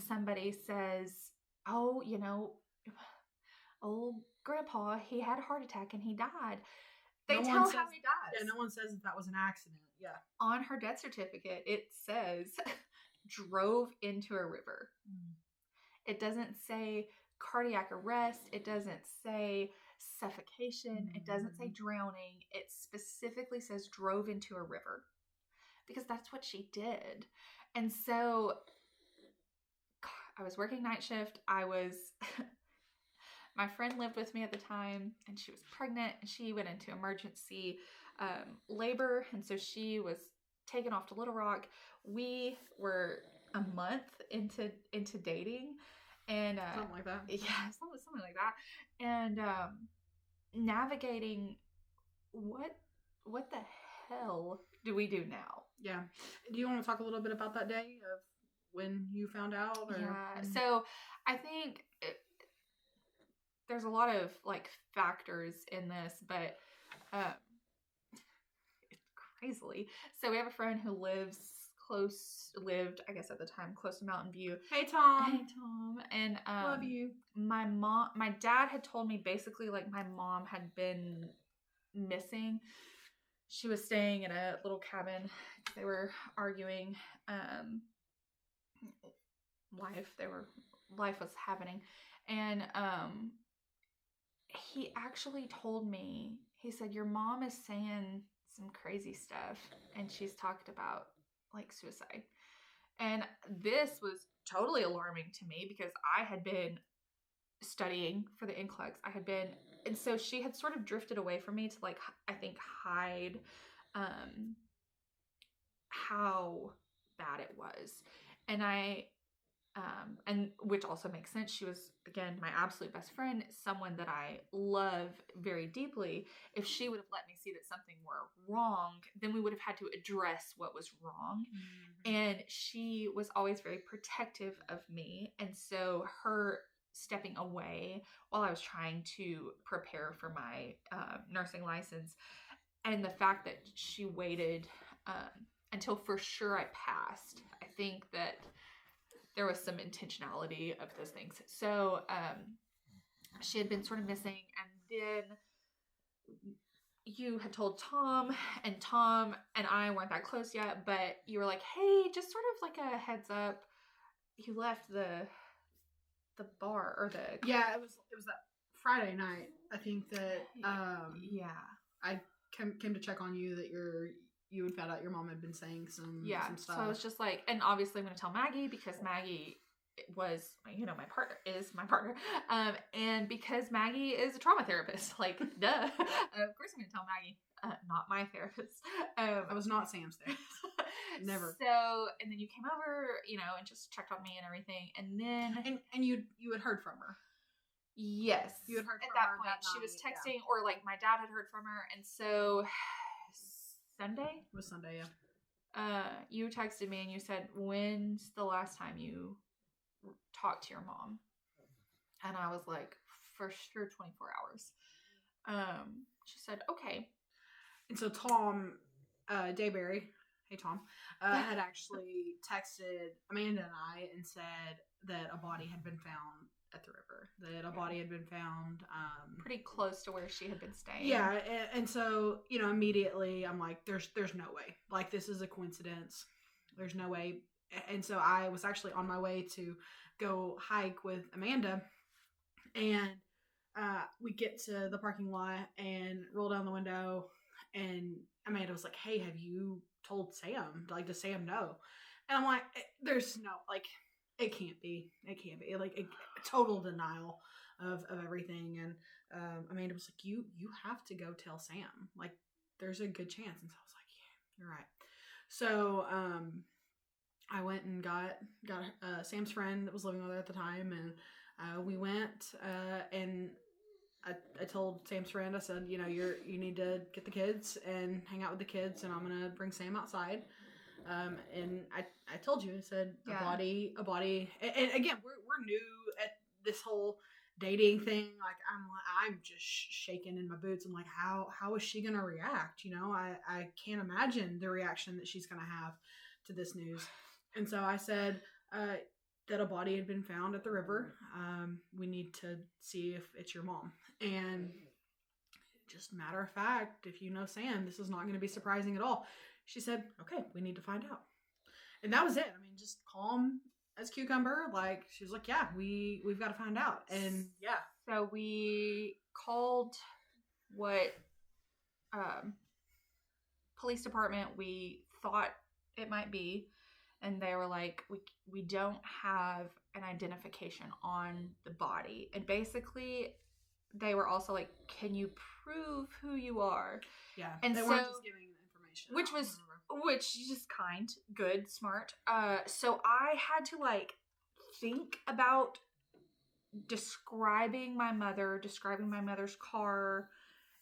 Speaker 2: somebody says, oh, old grandpa, he had a heart attack and he died. They tell how he dies.
Speaker 1: Yeah, no one says that was an accident. Yeah.
Speaker 2: On her death certificate, it says drove into a river. It doesn't say cardiac arrest. It doesn't say suffocation. It doesn't say drowning. It specifically says drove into a river because that's what she did. And so I was working night shift. My friend lived with me at the time and she was pregnant and she went into emergency labor. And so she was taken off to Little Rock. We were a month into dating. And
Speaker 1: something like that.
Speaker 2: Yeah, something like that. And navigating what the hell do we do now?
Speaker 1: Yeah. Do you want to talk a little bit about that day of when you found out? Or?
Speaker 2: Yeah. So I think there's a lot of like factors in this, but it's crazily. So we have a friend who lived, I guess at the time, close to Mountain View.
Speaker 1: Hey Tom.
Speaker 2: And
Speaker 1: love you.
Speaker 2: My dad had told me basically like my mom had been missing. She was staying in a little cabin. They were arguing. Life was happening. And he actually told me, he said, your mom is saying some crazy stuff and she's talked about like suicide. And this was totally alarming to me because I had been studying for the NCLEX. And so she had sort of drifted away from me to like, I think, hide how bad it was. And and which also makes sense. She was, again, my absolute best friend, someone that I love very deeply. If she would have let me see that something were wrong, then we would have had to address what was wrong. And she was always very protective of me. And so her stepping away while I was trying to prepare for my nursing license, and the fact that she waited until for sure I passed, I think that there was some intentionality of those things. So she had been sort of missing, and then you had told Tom and I weren't that close yet, but you were like, hey, just sort of like a heads up, you left the bar or the...
Speaker 1: Yeah, it was that Friday night. I think that I came to check on you that you had found out your mom had been saying some stuff.
Speaker 2: So I was just like, and obviously I'm going to tell Maggie because Maggie was, my partner. And because Maggie is a trauma therapist, like, duh. Of course I'm going to tell Maggie, not my therapist.
Speaker 1: I was not Sam's therapist. Never.
Speaker 2: So, and then you came over, and just checked on me and everything. And then...
Speaker 1: And you had heard from her.
Speaker 2: Yes.
Speaker 1: You had heard from
Speaker 2: her. At that point,
Speaker 1: that
Speaker 2: she was texting, or like my dad had heard from her. And so... Sunday?
Speaker 1: It was Sunday, yeah.
Speaker 2: You texted me and you said, when's the last time you talked to your mom? And I was like, for sure 24 hours. She said, okay.
Speaker 1: And so Tom, Dayberry, hey Tom, had actually texted Amanda and I and said that a body had been found at the river, that a body had been found
Speaker 2: pretty close to where she had been staying.
Speaker 1: Yeah, and so immediately I'm like, there's no way, like, this is a coincidence, there's no way. And so I was actually on my way to go hike with Amanda, and we get to the parking lot and roll down the window, and Amanda was like, hey, have you told Sam? Like, does Sam know? And I'm like, there's no, like, it can't be. Like, total denial of everything. And Amanda was like, you have to go tell Sam. Like, there's a good chance. And so I was like, yeah, you're right. So I went and got Sam's friend that was living with her at the time, and we went and I told Sam's friend, I said, you need to get the kids and hang out with the kids, and I'm gonna bring Sam outside. And I told you, I said, a body, and again, we're new at this whole dating thing. Like I'm just shaking in my boots. I'm like, how is she gonna react? You know, I can't imagine the reaction that she's gonna have to this news. And so I said that a body had been found at the river. We need to see if it's your mom. And just matter of fact, if you know Sam, this is not going to be surprising at all. She said, okay, we need to find out. And that was it. I mean, just calm as cucumber. Like, she was like, yeah, we've got to find out. And yeah.
Speaker 2: So we called what police department we thought it might be. And they were like, we don't have an identification on the body. And basically, they were also like, can you prove who you are?
Speaker 1: Yeah. And they weren't just giving the information.
Speaker 2: Which is just kind, good, smart. So I had to like think about describing my mother's car.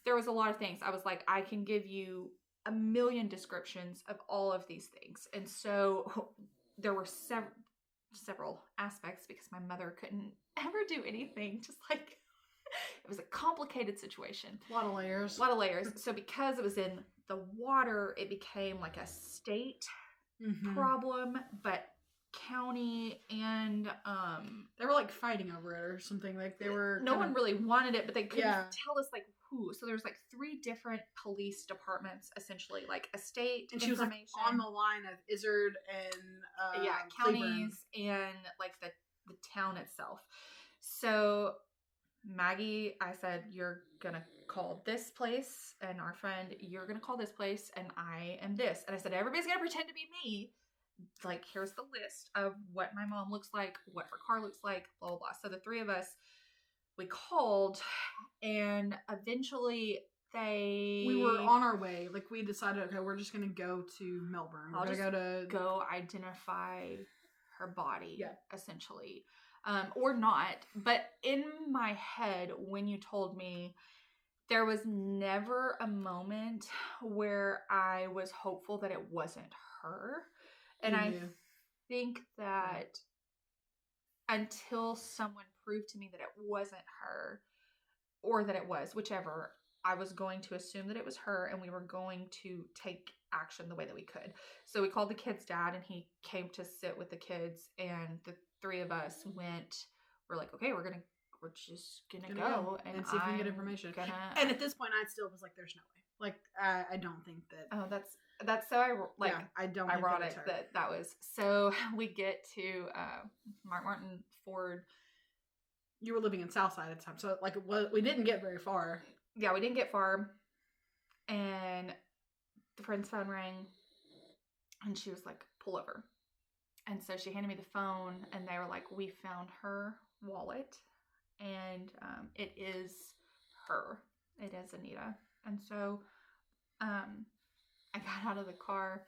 Speaker 2: There was a lot of things. I was like, I can give you a million descriptions of all of these things. And so there were several aspects because my mother couldn't ever do anything. Just like, it was a complicated situation.
Speaker 1: A lot of layers.
Speaker 2: So because it was in the water, it became like a state problem, but county and
Speaker 1: they were like fighting over it or something. Like they were
Speaker 2: no one really wanted it, but they couldn't tell us like who. So there's like 3 different police departments essentially, like a state
Speaker 1: and she was like on the line of Izard and
Speaker 2: counties and like the town itself. So Maggie, I said, you're gonna call this place, and our friend, you're gonna call this place, and I am this. And I said, everybody's gonna pretend to be me. Like, here's the list of what my mom looks like, what her car looks like, blah, blah, blah. So the 3 of us, we called, and eventually
Speaker 1: we were on our way. Like, we decided, okay, we're just going to go to Melbourne. We're going to
Speaker 2: go identify her body, essentially. Or not. But in my head, when you told me, there was never a moment where I was hopeful that it wasn't her. And I think that until someone proved to me that it wasn't her, or that it was, whichever, I was going to assume that it was her, and we were going to take action the way that we could. So we called the kid's dad, and he came to sit with the kids, and the 3 of us went. We're like, okay, we're just gonna go
Speaker 1: and see if we can get information. And at this point, I still was like, there's no way. Like, I don't think that.
Speaker 2: Oh, that's so
Speaker 1: I don't
Speaker 2: ironic that was. So we get to Martin Ford.
Speaker 1: You were living in Southside at the time, so like we didn't get very far.
Speaker 2: Yeah, we didn't get far, and the friend's phone rang, and she was like, "Pull over." And so she handed me the phone, and they were like, "We found her wallet, and it is her. It is Anita." And so I got out of the car,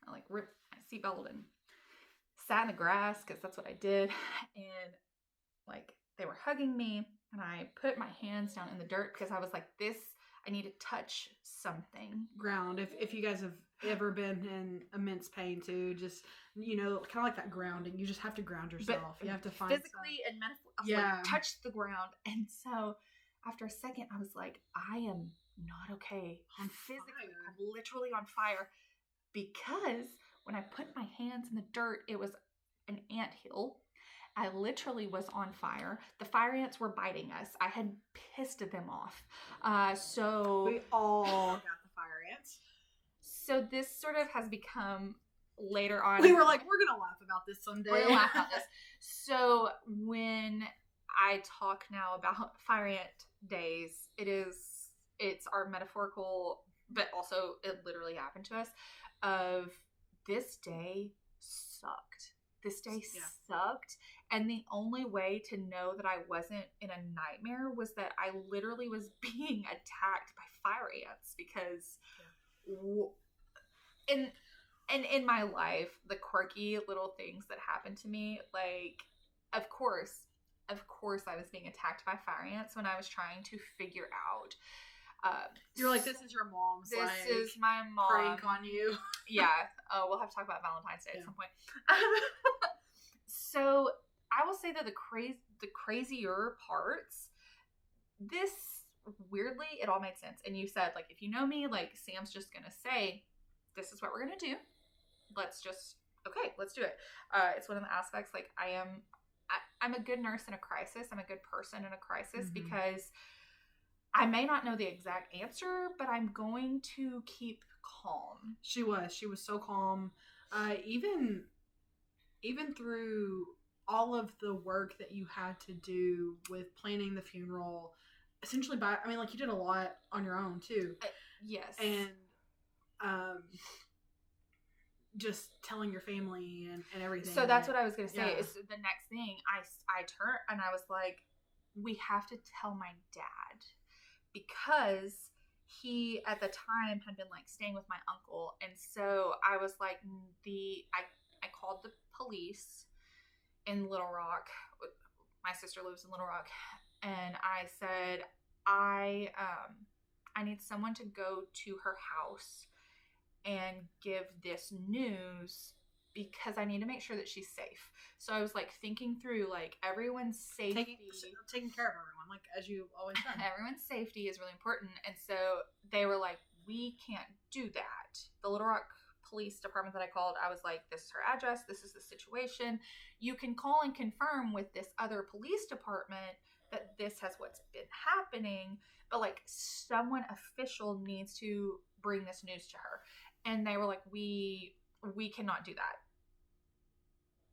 Speaker 2: I like ripped my seatbelt and sat in the grass because that's what I did. And like they were hugging me, and I put my hands down in the dirt because I was like, I need to touch something.
Speaker 1: Ground. If you guys have ever been in immense pain too, just, you know, kind of like that grounding. You just have to ground yourself. You have to find
Speaker 2: physically and metaphorically like, touch the ground. And so after a second, I was like, I am not okay. I'm literally on fire, because when I put my hands in the dirt, it was an anthill. I literally was on fire. The fire ants were biting us. I had pissed them off. So
Speaker 1: we all got the fire ants.
Speaker 2: So this sort of has become later on.
Speaker 1: We were like, we're gonna laugh about this someday.
Speaker 2: We're gonna laugh about this. So when I talk now about fire ant days, it's our metaphorical, but also it literally happened to us, of this day sucked. This day sucked. And the only way to know that I wasn't in a nightmare was that I literally was being attacked by fire ants, because in my life, the quirky little things that happened to me, like, of course I was being attacked by fire ants when I was trying to figure out.
Speaker 1: You're like, this is your mom's.
Speaker 2: This is my mom
Speaker 1: prank on you.
Speaker 2: Yeah. We'll have to talk about Valentine's Day at some point. So I will say that the crazier parts, this weirdly, it all made sense. And you said, like, if you know me, like, Sam's just gonna say, this is what we're gonna do. Let's do it. It's one of the aspects, like, I'm a good nurse in a crisis. I'm a good person in a crisis, because I may not know the exact answer, but I'm going to keep calm.
Speaker 1: She was so calm. Even through all of the work that you had to do with planning the funeral, essentially you did a lot on your own too.
Speaker 2: Yes.
Speaker 1: And just telling your family and everything.
Speaker 2: So that's what I was going to say. Is the next thing I turned and I was like, we have to tell my dad, because he at the time had been like staying with my uncle. And so I was like, I called the police in Little Rock. My sister lives in Little Rock. And I said, I need someone to go to her house and give this news, because I need to make sure that she's safe. So I was like thinking through like everyone's safety.
Speaker 1: Taking care of everyone, like as you always done.
Speaker 2: Everyone's safety is really important. And so they were like, we can't do that. The Little Rock Police Department that I called, I was like, this is her address. This is the situation. You can call and confirm with this other police department that this has what's been happening, but like someone official needs to bring this news to her. And they were like, we cannot do that.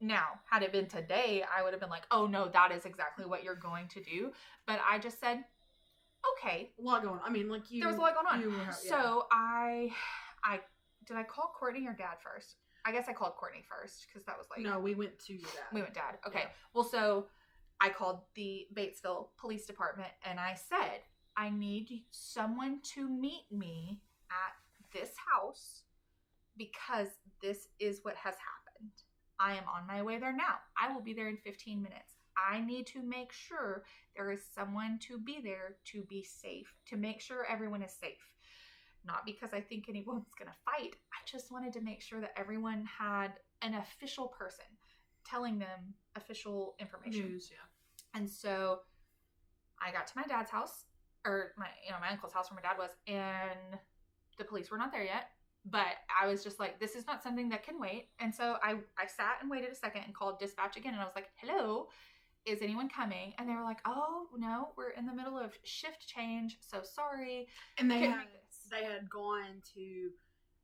Speaker 2: Now, had it been today, I would have been like, oh no, that is exactly what you're going to do. But I just said, okay.
Speaker 1: A lot going on.
Speaker 2: There was a lot going on. So did I call Courtney or Dad first? I guess I called Courtney first, because that was like...
Speaker 1: No, we went to your dad.
Speaker 2: We went Dad. Okay.
Speaker 1: Yeah.
Speaker 2: Well, so I called the Batesville Police Department and I said, I need someone to meet me at this house, because this is what has happened. I am on my way there now. I will be there in 15 minutes. I need to make sure there is someone to be there to be safe, to make sure everyone is safe. Not because I think anyone's going to fight. I just wanted to make sure that everyone had an official person telling them official information.
Speaker 1: News, yeah.
Speaker 2: And so I got to my dad's house, or my uncle's house where my dad was, and the police were not there yet. But I was just like, this is not something that can wait. And so I sat and waited a second and called dispatch again. And I was like, hello, is anyone coming? And they were like, oh, no, we're in the middle of shift change. So sorry.
Speaker 1: And they had gone to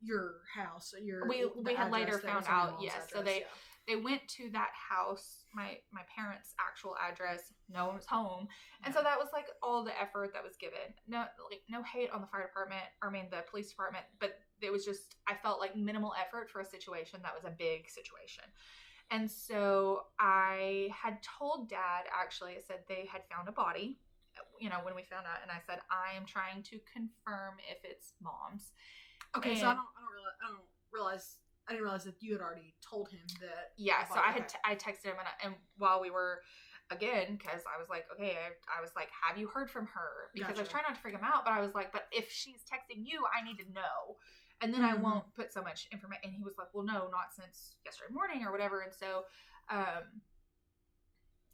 Speaker 1: your house.
Speaker 2: We had later found out, yes. So they went to that house, my parents' actual address. No one was home. And so that was like all the effort that was given. No hate on the fire department, the police department, but it was just, I felt like minimal effort for a situation that was a big situation. And so I had told Dad, actually, I said they had found a body, when we found out, and I said, I am trying to confirm if it's Mom's.
Speaker 1: Okay, so I didn't realize that you had already told him that.
Speaker 2: Yeah, so I texted him, and while we were, again, because I was like, okay, I was like, have you heard from her? Because I was trying not to freak him out, but I was like, but if she's texting you, I need to know. And then I won't put so much information. And he was like, well, no, not since yesterday morning or whatever. And so,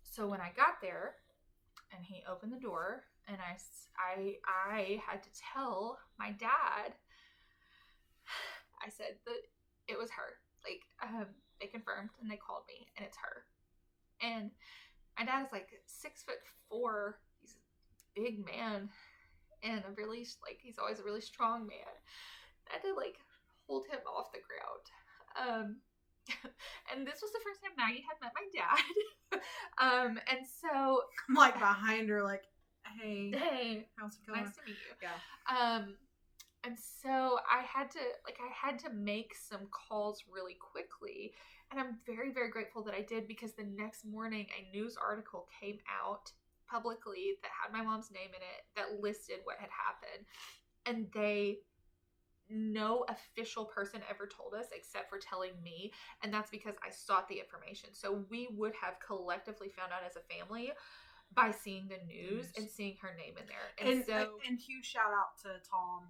Speaker 2: so when I got there and he opened the door, and I had to tell my dad, I said that it was her. Like, they confirmed and they called me, and it's her. And my dad is like 6'4". He's a big man, and he's always a really strong man. I had to like hold him off the ground. And this was the first time Maggie had met my dad. And so
Speaker 1: I'm like behind her, like, hey, how's it going?
Speaker 2: Nice to meet you.
Speaker 1: Yeah.
Speaker 2: And so I had to make some calls really quickly, and I'm very, very grateful that I did, because the next morning a news article came out publicly that had my mom's name in it, that listed what had happened, and no official person ever told us except for telling me, and that's because I sought the information. So we would have collectively found out as a family by seeing the news and seeing her name in there. And huge shout out to Tom,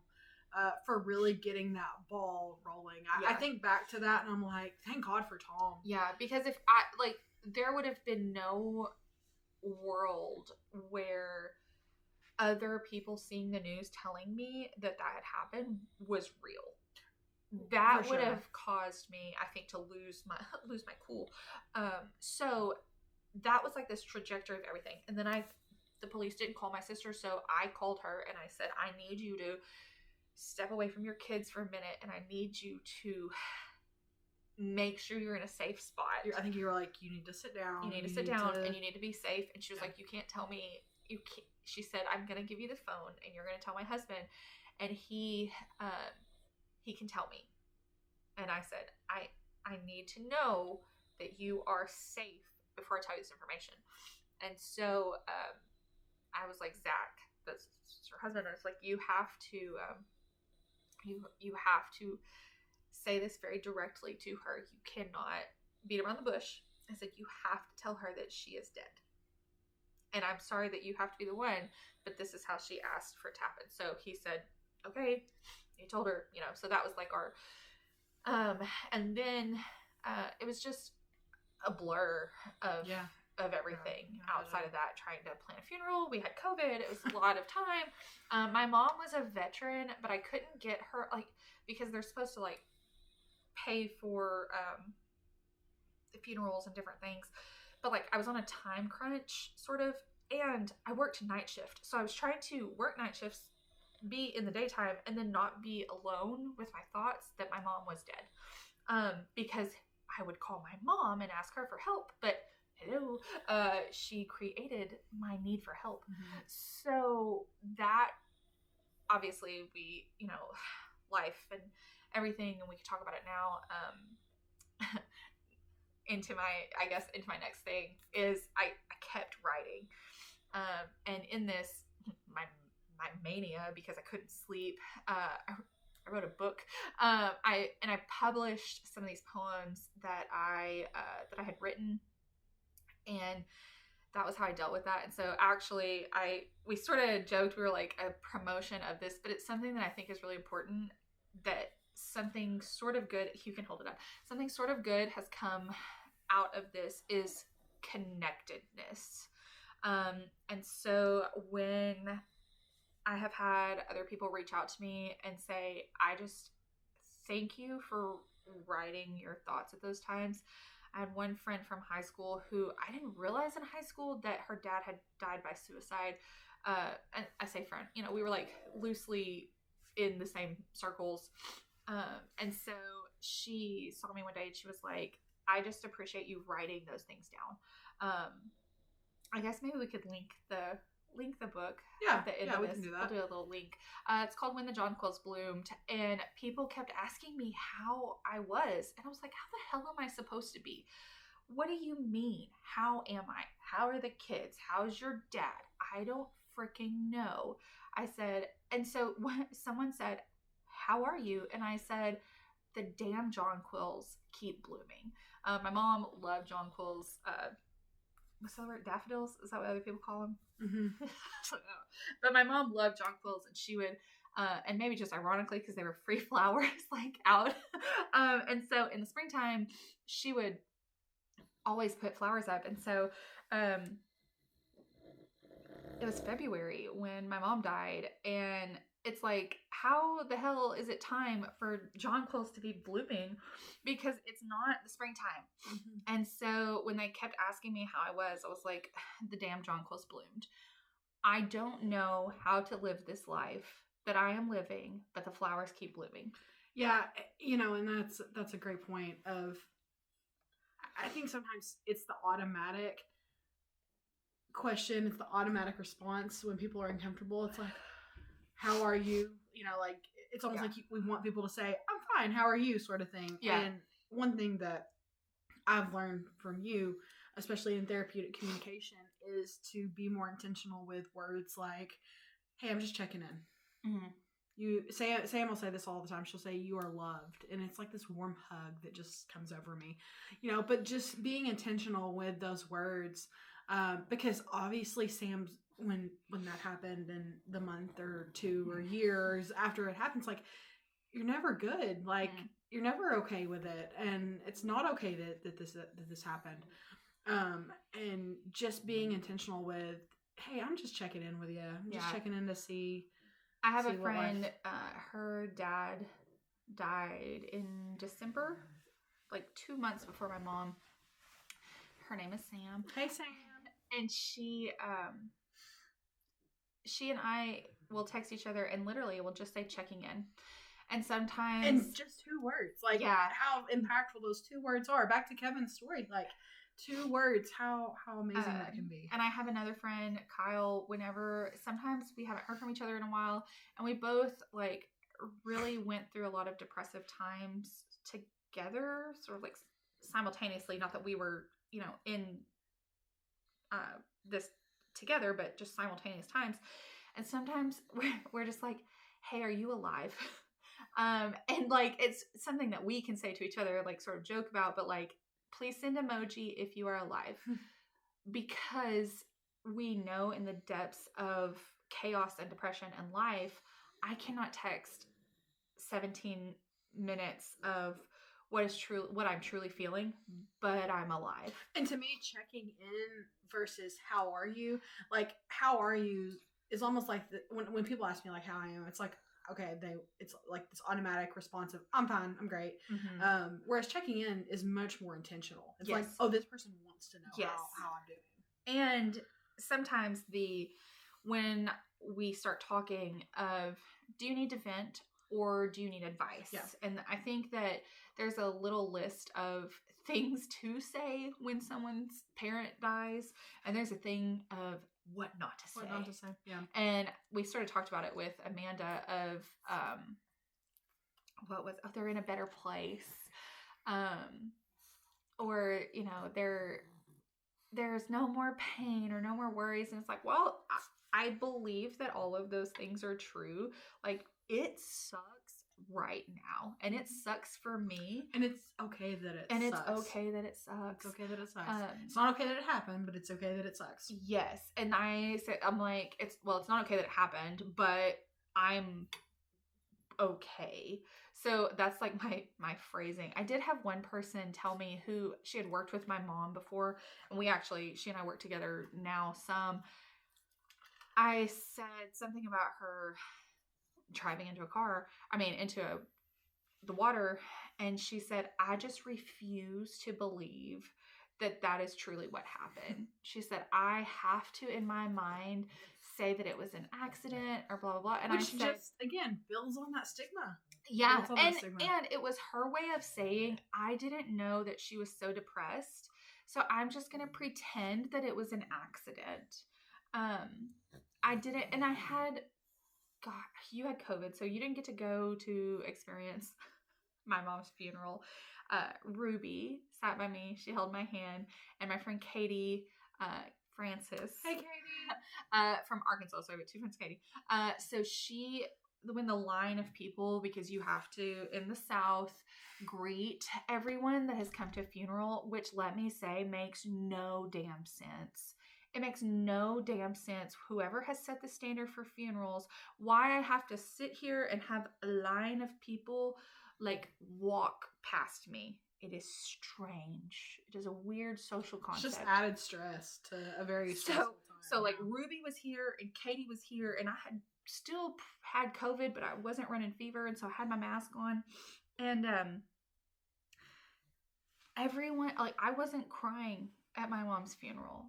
Speaker 1: for really getting that ball rolling. I think back to that and I'm like, thank God for Tom.
Speaker 2: Yeah, because if there would have been no world where other people seeing the news telling me that had happened was real. That would have caused me, I think, to lose my cool. So that was like this trajectory of everything. And then the police didn't call my sister, so I called her and I said, I need you to step away from your kids for a minute, and I need you to make sure you're in a safe spot.
Speaker 1: I think you were like, you need to sit down.
Speaker 2: You need to sit down and you need to be safe. And she was like, you can't tell me. She said, I'm going to give you the phone and you're going to tell my husband, and he can tell me. And I said, I need to know that you are safe before I tell you this information. And so I was like, Zach, that's her husband. I was like, you have to you have to say this very directly to her. You cannot beat around the bush. I said, you have to tell her that she is dead. And I'm sorry that you have to be the one, but this is how she asked for it to happen. So he said, okay. He told her, so that was like our, and then it was just a blur of everything outside of that, trying to plan a funeral. We had COVID. It was a lot of time. My mom was a veteran, but I couldn't get her, because they're supposed to pay for the funerals and different things. But I was on a time crunch sort of, and I worked night shift. So I was trying to work night shifts, be in the daytime, and then not be alone with my thoughts that my mom was dead. Because I would call my mom and ask her for help, but hello, she created my need for help. Mm-hmm. So that, obviously, we, life and everything, and we can talk about it now, into my next thing is I kept writing. And in this, my mania, because I couldn't sleep, I wrote a book. I published some of these poems that I had written, and that was how I dealt with that. And so actually we sort of joked, we were like a promotion of this, but it's something that I think is really important, that something sort of good, you can hold it up, something sort of good has come out of this is connectedness. And so when I have had other people reach out to me and say, I just thank you for writing your thoughts at those times. I had one friend from high school who I didn't realize in high school that her dad had died by suicide. And I say friend, we were loosely in the same circles. And so she saw me one day and she was like, I just appreciate you writing those things down. I guess maybe we could link the book at the end of this. We can do that. We'll do a little link. It's called When the Jonquils Bloomed, and people kept asking me how I was, and I was like, how the hell am I supposed to be? What do you mean? How am I? How are the kids? How's your dad? I don't freaking know. I said, and so when someone said, how are you? And I said, the damn jonquils keep blooming. My mom loved jonquils. What's the word? Daffodils? Is that what other people call them? Mm-hmm. I don't know. But my mom loved jonquils, and she would, and maybe just ironically because they were free flowers out. And so in the springtime, she would always put flowers up. And so it was February when my mom died, and it's like, how the hell is it time for jonquils to be blooming? Because it's not the springtime. Mm-hmm. And so when they kept asking me how I was like, the damn jonquils bloomed. I don't know how to live this life that I am living, but the flowers keep blooming.
Speaker 1: Yeah, and that's a great point of, I think sometimes it's the automatic question, it's the automatic response when people are uncomfortable. It's like, how are you? It's almost like we want people to say, I'm fine, how are you, sort of thing. Yeah. And one thing that I've learned from you, especially in therapeutic communication, is to be more intentional with words like, hey, I'm just checking in. Mm-hmm. Sam will say this all the time. She'll say, you are loved. And it's like this warm hug that just comes over me. But just being intentional with those words, because obviously Sam's when that happened, and the month or two or years after it happens, like, you're never good. Like, you're never okay with it, and it's not okay that this happened. And just being intentional with, hey, I'm just checking in with you. I'm just checking in to see.
Speaker 2: I have a friend, her dad died in December, like 2 months before my mom. Her name is Sam.
Speaker 1: Hey, Sam.
Speaker 2: And she and I will text each other and literally will just say checking in. And sometimes...
Speaker 1: And just 2 words. Like, how impactful those 2 words are. Back to Kevin's story. Like, 2 words, how amazing that can be.
Speaker 2: And I have another friend, Kyle, sometimes we haven't heard from each other in a while, and we both, like, really went through a lot of depressive times together, sort of, like, simultaneously. Not that we were, in this together, but just simultaneous times. And sometimes we're just like, hey, are you alive? And, like, it's something that we can say to each other, like, sort of joke about, but, like, please send emoji if you are alive, because we know in the depths of chaos and depression and life, I cannot text 17 minutes of what I'm truly feeling, but I'm alive.
Speaker 1: And to me, checking in versus how are you, like, how are you is almost like when people ask me, like, how I am, it's like, okay, it's like this automatic response of, I'm fine, I'm great. Mm-hmm. Whereas checking in is much more intentional. It's like, oh, this person wants to know how I'm doing.
Speaker 2: And sometimes when we start talking of, do you need to vent or do you need advice? Yeah. And I think that there's a little list of things to say when someone's parent dies, and there's a thing of what not to say.
Speaker 1: What not to say, yeah.
Speaker 2: And we sort of talked about it with Amanda of, they're in a better place. Or, there's no more pain or no more worries. And it's like, well, I believe that all of those things are true. Like, it sucks right now, and it sucks for me,
Speaker 1: and it's okay that it
Speaker 2: sucks.
Speaker 1: It's okay that it sucks. It's not okay that it happened, but it's okay that it sucks.
Speaker 2: Yes. And I'm like, it's not okay that it happened, but I'm okay. So that's like my phrasing. I did have one person tell me who she had worked with my mom before, and she and I work together now some. I said something about her driving into the water, and she said, I just refuse to believe that is truly what happened. She said, I have to, in my mind, say that it was an accident or blah, blah, blah. And
Speaker 1: which I said, just, again, builds on that stigma.
Speaker 2: Yeah. And it was her way of saying, I didn't know that she was so depressed, so I'm just going to pretend that it was an accident. I didn't, and I had, God, you had COVID, so you didn't get to go to experience my mom's funeral. Ruby sat by me. She held my hand. And my friend Katie Francis.
Speaker 1: Hey, Katie.
Speaker 2: From Arkansas. So I have 2 friends, Katie. So when the line of people, because you have to, in the South, greet everyone that has come to a funeral, which, let me say, makes no damn sense. It makes no damn sense. Whoever has set the standard for funerals, why I have to sit here and have a line of people like walk past me. It is strange. It is a weird social concept.
Speaker 1: It's just added stress to a very stressful time.
Speaker 2: So like Ruby was here and Katie was here, and I had still had COVID, but I wasn't running fever, and so I had my mask on. And everyone, like, I wasn't crying at my mom's funeral.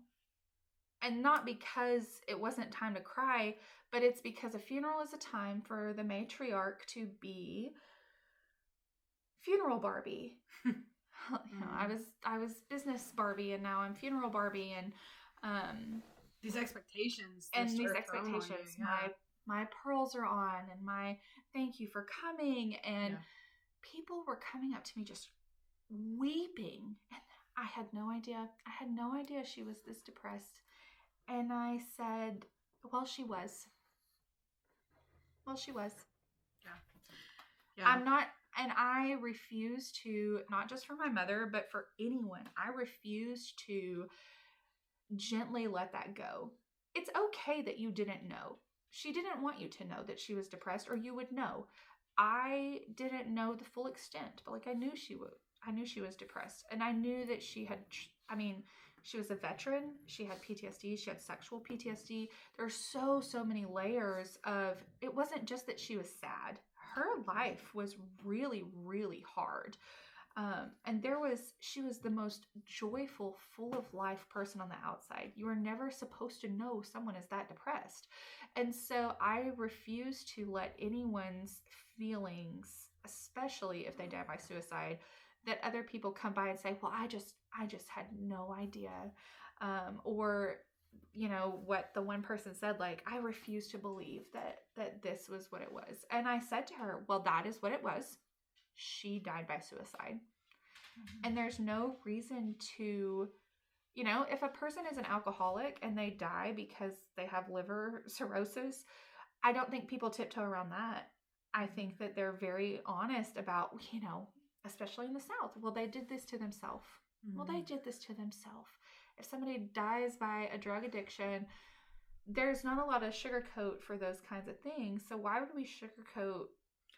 Speaker 2: And not because it wasn't time to cry, but it's because a funeral is a time for the matriarch to be funeral Barbie. I was business Barbie, and now I'm funeral Barbie, and
Speaker 1: these expectations.
Speaker 2: My pearls are on, and my thank you for coming, and people were coming up to me just weeping, and I had no idea she was this depressed. And I said, well, she was. Yeah. I'm not, and I refuse to, not just for my mother, but for anyone, I refuse to gently let that go. it's okay that you didn't know. She didn't want you to know that she was depressed, or you would know. I didn't know the full extent, but like I knew she was depressed, and I knew that she had, I mean, she was a veteran. She had PTSD. She had sexual PTSD. There's so many layers of, it wasn't just that she was sad. Her life was really, really hard. And she was the most joyful, full of life person on the outside. You are never supposed to know someone is that depressed. And so I refuse to let anyone's feelings, especially if they die by suicide, that other people come by and say, well, I just had no idea. Or, you know, what the one person said, like, I refuse to believe that this was what it was. And I said to her, well, that is what it was. She died by suicide. Mm-hmm. And there's no reason to, you know, if a person is an alcoholic and they die because they have liver cirrhosis, I don't think people tiptoe around that. I think that they're very honest about, you know, especially in the South. Well, they did this to themselves. Mm-hmm. Well, they did this to themselves. If somebody dies by a drug addiction, there's not a lot of sugarcoat for those kinds of things. So why would we sugarcoat?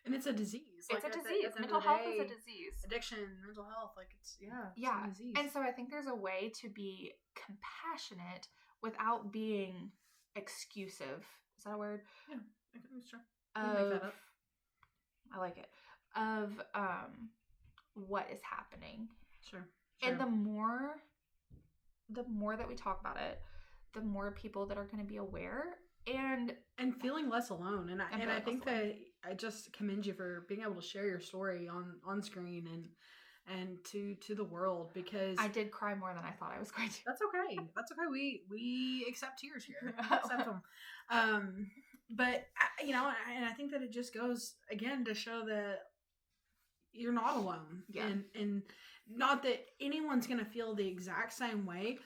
Speaker 1: And it's a disease.
Speaker 2: It's a disease. Mental health is a disease.
Speaker 1: Addiction, mental health, like it's
Speaker 2: a
Speaker 1: disease.
Speaker 2: And so I think there's a way to be compassionate without being excusive. Is that a word?
Speaker 1: Yeah, I think it's true. Make that up.
Speaker 2: I like it. Of what is happening.
Speaker 1: Sure.
Speaker 2: And the more that we talk about it, the more people that are going to be aware and
Speaker 1: feeling less alone. And I think that I just commend you for being able to share your story on screen and to the world, because
Speaker 2: I did cry more than I thought I was going to.
Speaker 1: That's okay. That's okay. We accept tears here. We accept them. But you know, and I think that it just goes again to show that you're not alone.
Speaker 2: Yeah.
Speaker 1: And not that anyone's going to feel the exact same way.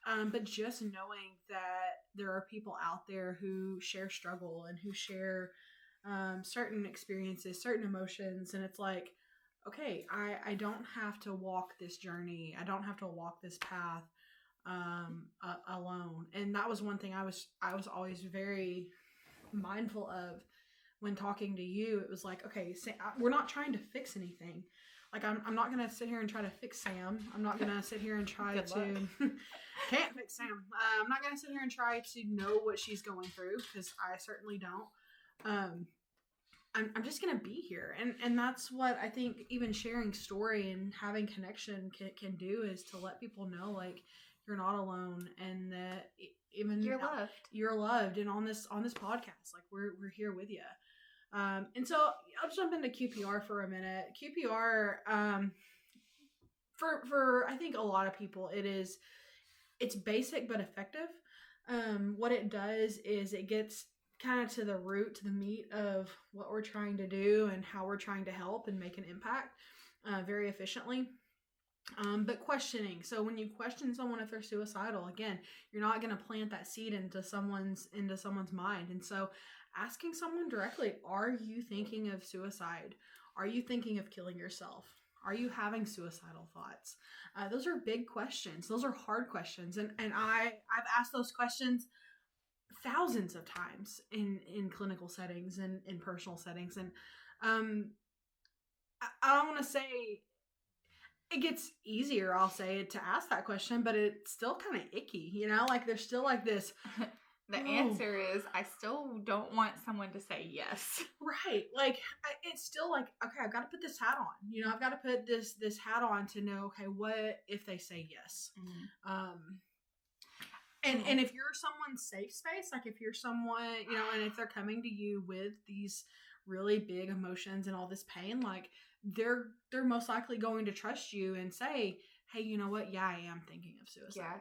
Speaker 1: But just knowing that there are people out there who share struggle and who share certain experiences, certain emotions. And it's like, okay, I don't have to walk this journey. I don't have to walk this path alone. And that was one thing I was always very mindful of when talking to you. It was like, okay, we're not trying to fix anything. Like, I'm not going to sit here and try to fix Sam. I'm not going to sit here and try to... Can't fix Sam. I'm not going to sit here and try to know what she's going through, because I certainly don't. I'm just going to be here. And that's what I think even sharing story and having connection can do, is to let people know, like, you're not alone, and that even...
Speaker 2: You're loved. You're
Speaker 1: loved. And on this podcast, like, we're here with you. And so I'll jump into QPR for a minute. QPR, for I think a lot of people, it's basic but effective. What it does is it gets kind of to the root, to the meat of what we're trying to do and how we're trying to help and make an impact, very efficiently. But questioning. So when you question someone if they're suicidal, again, you're not going to plant that seed into someone's mind. And so asking someone directly, are you thinking of suicide? Are you thinking of killing yourself? Are you having suicidal thoughts? Those are big questions. Those are hard questions. And I've asked those questions thousands of times in clinical settings and in personal settings. And I don't want to say it gets easier, I'll say, to ask that question, but it's still kind of icky, you know? Like, there's still like this...
Speaker 2: The answer is, I still don't want someone to say yes.
Speaker 1: Right. Like, it's still like, okay, I've got to put this hat on. You know, I've got to put this hat on to know, okay, what if they say yes? Mm-hmm. And if you're someone's safe space, like if you're someone, you know, and if they're coming to you with these really big emotions and all this pain, like they're most likely going to trust you and say, hey, you know what? Yeah, I am thinking of suicide.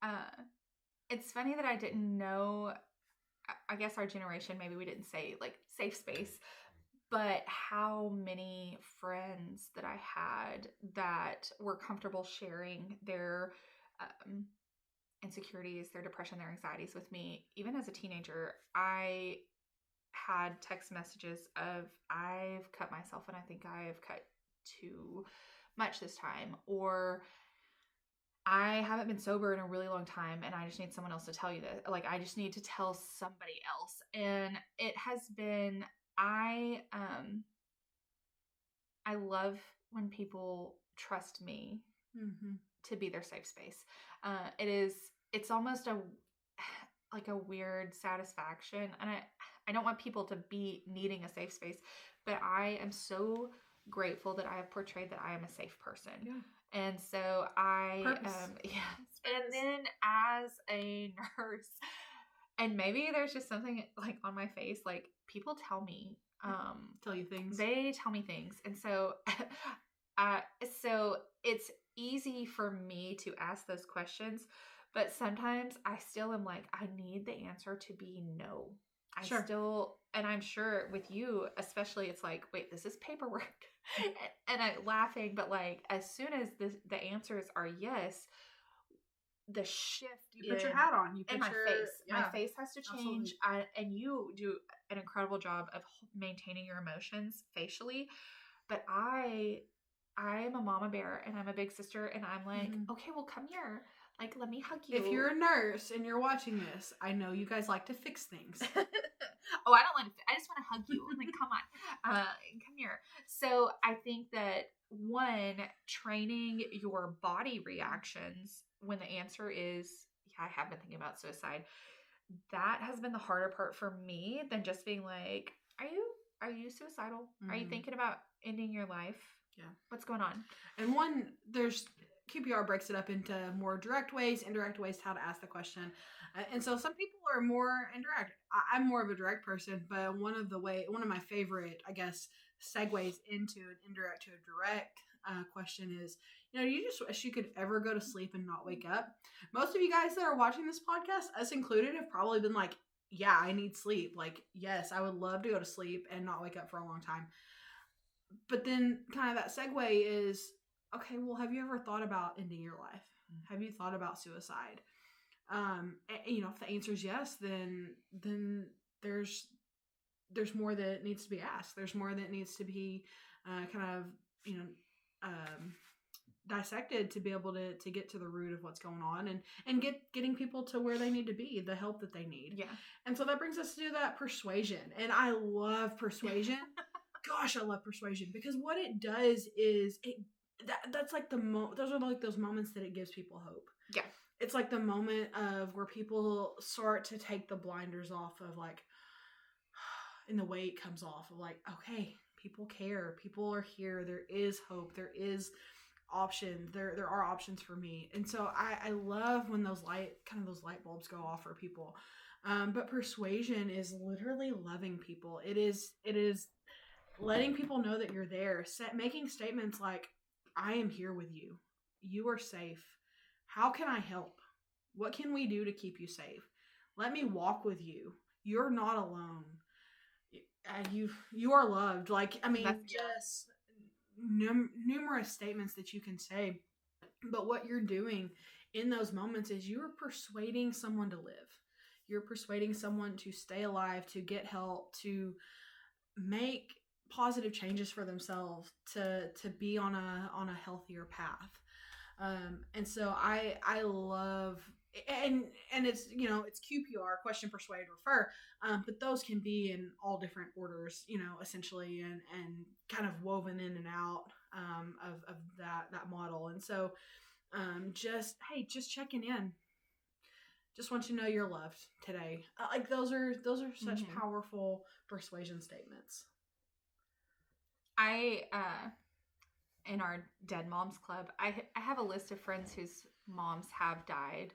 Speaker 2: Yeah. It's funny that I didn't know, I guess our generation, maybe we didn't say like safe space, but how many friends that I had that were comfortable sharing their insecurities, their depression, their anxieties with me. Even as a teenager, I had text messages of, I've cut myself and I think I've cut too much this time, or I haven't been sober in a really long time, and I just need someone else to tell you this. Like, I just need to tell somebody else. And it has been, I love when people trust me to be their safe space. It's almost like a weird satisfaction. And I don't want people to be needing a safe space, but I am so grateful that I have portrayed that I am a safe person.
Speaker 1: Yeah.
Speaker 2: And so and then as a nurse, and maybe there's just something like on my face, like people tell me,
Speaker 1: tell you things.
Speaker 2: They tell me things. And so, so it's easy for me to ask those questions, but sometimes I still am like, I need the answer to be no. And I'm sure with you, especially, it's like, wait, this is paperwork. And I'm laughing, but like, as soon as the answers are yes, the shift
Speaker 1: you put your hat on, you put
Speaker 2: in my face.
Speaker 1: Yeah,
Speaker 2: my face has to change. And you do an incredible job of maintaining your emotions facially. But I am a mama bear, and I'm a big sister, and I'm like, okay, well, come here. Like, let me hug you.
Speaker 1: If you're a nurse and you're watching this, I know you guys like to fix things.
Speaker 2: Oh, I don't like to. I just want to hug you. Like, come on, come here. So I think that one, training your body reactions when the answer is, yeah, I have been thinking about suicide. That has been the harder part for me than just being like, are you suicidal? Are you thinking about ending your life?
Speaker 1: Yeah.
Speaker 2: What's going on?
Speaker 1: And there's QPR breaks it up into more direct ways, indirect ways to how to ask the question. And so some people are more indirect. I'm more of a direct person, but one of my favorite, I guess, segues into an indirect to a direct question is, you just wish you could ever go to sleep and not wake up. Most of you guys that are watching this podcast, us included, have probably been like, yeah, I need sleep. Like, yes, I would love to go to sleep and not wake up for a long time. But then kind of that segue is, okay, well, have you ever thought about ending your life? Have you thought about suicide? If the answer is yes, then there's more that needs to be asked. There's more that needs to be dissected to be able to get to the root of what's going on and getting people to where they need to be, the help that they need.
Speaker 2: Yeah.
Speaker 1: And so that brings us to that persuasion. And I love persuasion. Gosh, I love persuasion, because what it does is that's like those are like those moments that it gives people hope.
Speaker 2: Yeah.
Speaker 1: It's like the moment of where people start to take the blinders off of like, and the weight comes off of like, okay, people care, people are here, there is hope, there is options, there are options for me. And so I love when those light bulbs go off for people. But persuasion is literally loving people. It is letting people know that you're there, making statements like, I am here with you. You are safe. How can I help? What can we do to keep you safe? Let me walk with you. You're not alone. You are loved. Like, I mean, just numerous statements that you can say. But what you're doing in those moments is you're persuading someone to live. You're persuading someone to stay alive, to get help, to make positive changes for themselves, to be on a healthier path. And so I love, and it's, it's QPR, question, persuade, refer. But those can be in all different orders, essentially, and kind of woven in and out, of that model. And so, just checking in. Just want you to know you're loved today. Like those are such powerful persuasion statements.
Speaker 2: In our Dead Moms Club, I have a list of friends whose moms have died,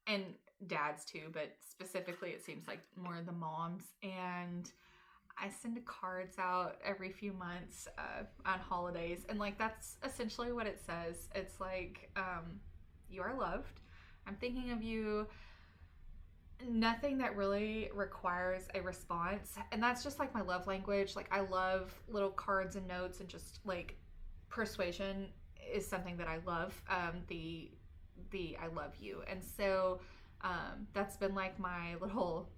Speaker 2: and dads too, but specifically it seems like more the moms. And I send cards out every few months on holidays, and like that's essentially what it says. It's like, you are loved. I'm thinking of you. Nothing that really requires a response, and that's just like my love language. Like, I love little cards and notes, and just like persuasion is something that I love. The I love you. And so that's been like my little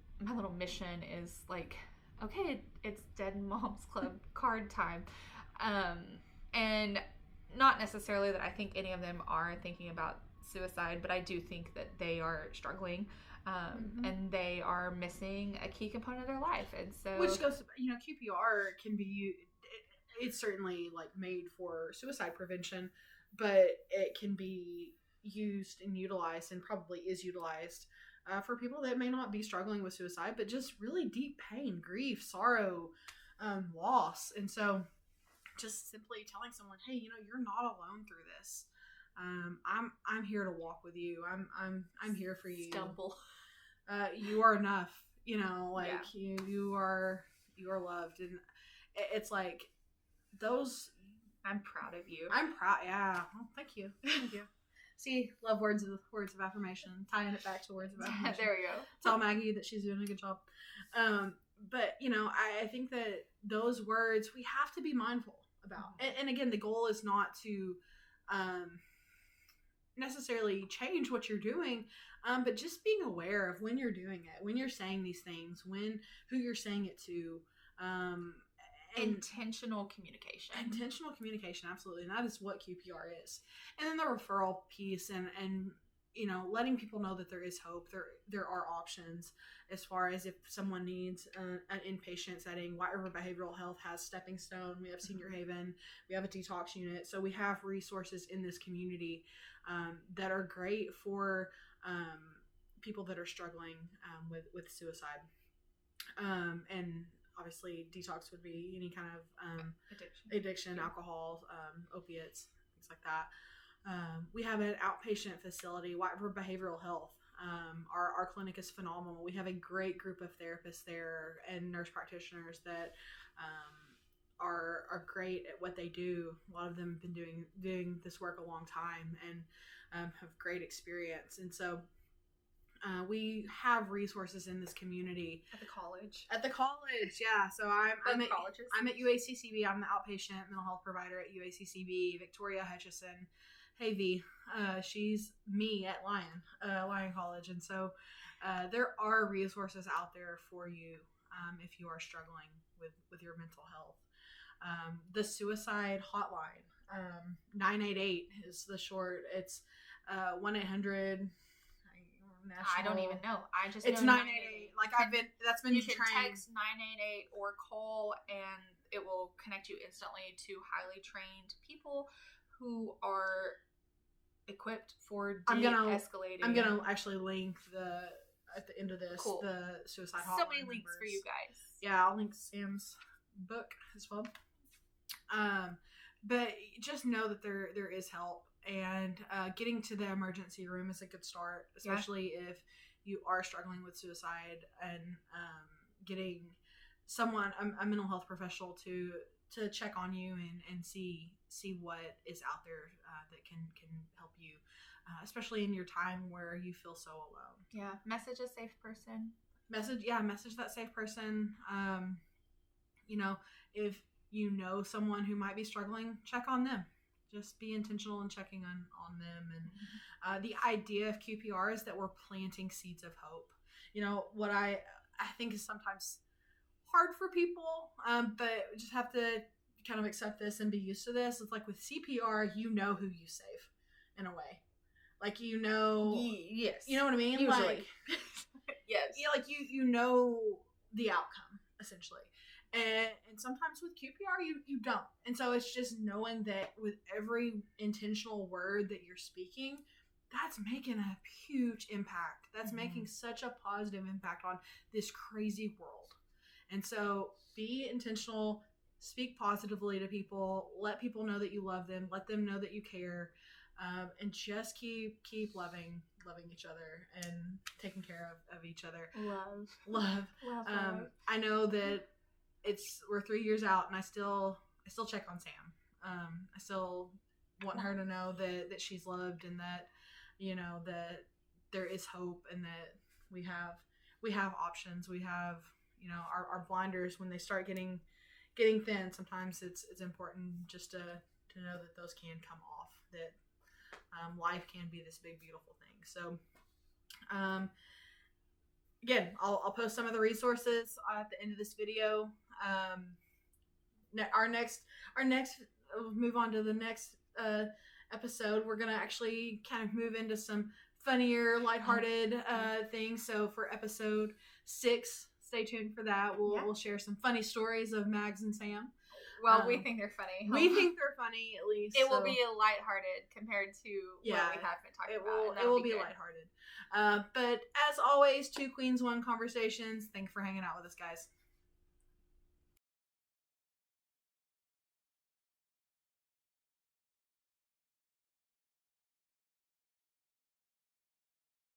Speaker 2: mission is like, okay, it's Dead Moms Club card time. And not necessarily that I think any of them are thinking about suicide, but I do think that they are struggling, and they are missing a key component of their life. And so,
Speaker 1: which goes, QPR can be, it's certainly like made for suicide prevention, but it can be used and utilized, and probably is utilized for people that may not be struggling with suicide, but just really deep pain, grief, sorrow, loss. And so just simply telling someone, hey, you're not alone through this. I'm here to walk with you. I'm here for you.
Speaker 2: Stumble.
Speaker 1: You are enough. You are loved, and it's like those.
Speaker 2: I'm proud of you.
Speaker 1: I'm proud. Yeah. Well, thank you. Thank you. See, love words of affirmation. Tying it back to words of affirmation.
Speaker 2: There we go.
Speaker 1: Tell Maggie that she's doing a good job. But I think that those words we have to be mindful about. And again, the goal is not to necessarily change what you're doing, but just being aware of when you're doing it, when you're saying these things, who you're saying it to.
Speaker 2: Intentional communication.
Speaker 1: Intentional communication, absolutely. And that is what QPR is. And then the referral piece and letting people know that there is hope. There are options as far as if someone needs an inpatient setting. White River Behavioral Health has Stepping Stone. We have Senior Haven. We have a detox unit. So we have resources in this community that are great for people that are struggling with suicide. And obviously detox would be any kind of addiction, alcohol, opiates, things like that. We have an outpatient facility, White River Behavioral Health. Our clinic is phenomenal. We have a great group of therapists there and nurse practitioners that are great at what they do. A lot of them have been doing this work a long time and have great experience. And so we have resources in this community.
Speaker 2: At the college,
Speaker 1: yeah. So I'm at UACCB. I'm the outpatient mental health provider at UACCB. Victoria Hutchison, hey V, she's me at Lyon College, and so there are resources out there for you if you are struggling with your mental health. The suicide hotline, 988 is the short. It's 1-800.
Speaker 2: I don't even know.
Speaker 1: It's 988. That's been
Speaker 2: you can
Speaker 1: trained.
Speaker 2: Text 988 or call, and it will connect you instantly to highly trained people who are equipped for de-escalating.
Speaker 1: I'm gonna actually link at the end of this the suicide hotline.
Speaker 2: So many links for you guys.
Speaker 1: Yeah, I'll link Sam's book as well. But just know that there is help. And getting to the emergency room is a good start, especially if you are struggling with suicide, and getting someone, a mental health professional, to check on you and see what is out there that can help you, especially in your time where you feel so alone.
Speaker 2: Yeah, message a safe person.
Speaker 1: Message that safe person. If you know someone who might be struggling, check on them. Just be intentional in checking on them. And the idea of QPR is that we're planting seeds of hope. What I think is sometimes hard for people, but we just have to kind of accept this and be used to this. It's like with CPR, you know who you save in a way. Like,
Speaker 2: yes.
Speaker 1: You know what I mean?
Speaker 2: Usually.
Speaker 1: Like,
Speaker 2: yes.
Speaker 1: Yeah, like you know the outcome, essentially. And sometimes with QPR, you don't. And so it's just knowing that with every intentional word that you're speaking, that's making a huge impact. That's making such a positive impact on this crazy world. And so be intentional, speak positively to people, let people know that you love them, let them know that you care, and just keep loving each other and taking care of each other. Love. I know that we're 3 years out, and I still check on Sam. I still want her to know that she's loved, and that that there is hope, and that we have options. We have our blinders when they start getting thin. Sometimes it's important just to know that those can come off. That life can be this big beautiful thing. So again, I'll post some of the resources at the end of this video. Our next we'll move on to the next episode, we're gonna actually kind of move into some funnier, lighthearted things. So for episode 6, stay tuned for that. We'll share some funny stories of Mags and Sam.
Speaker 2: Well, we think they're funny.
Speaker 1: We think they're funny, at least.
Speaker 2: It will be lighthearted compared to what we have been talking about.
Speaker 1: It will be lighthearted. But as always, 2 Queens, 1 Conversations. Thanks for hanging out with us, guys.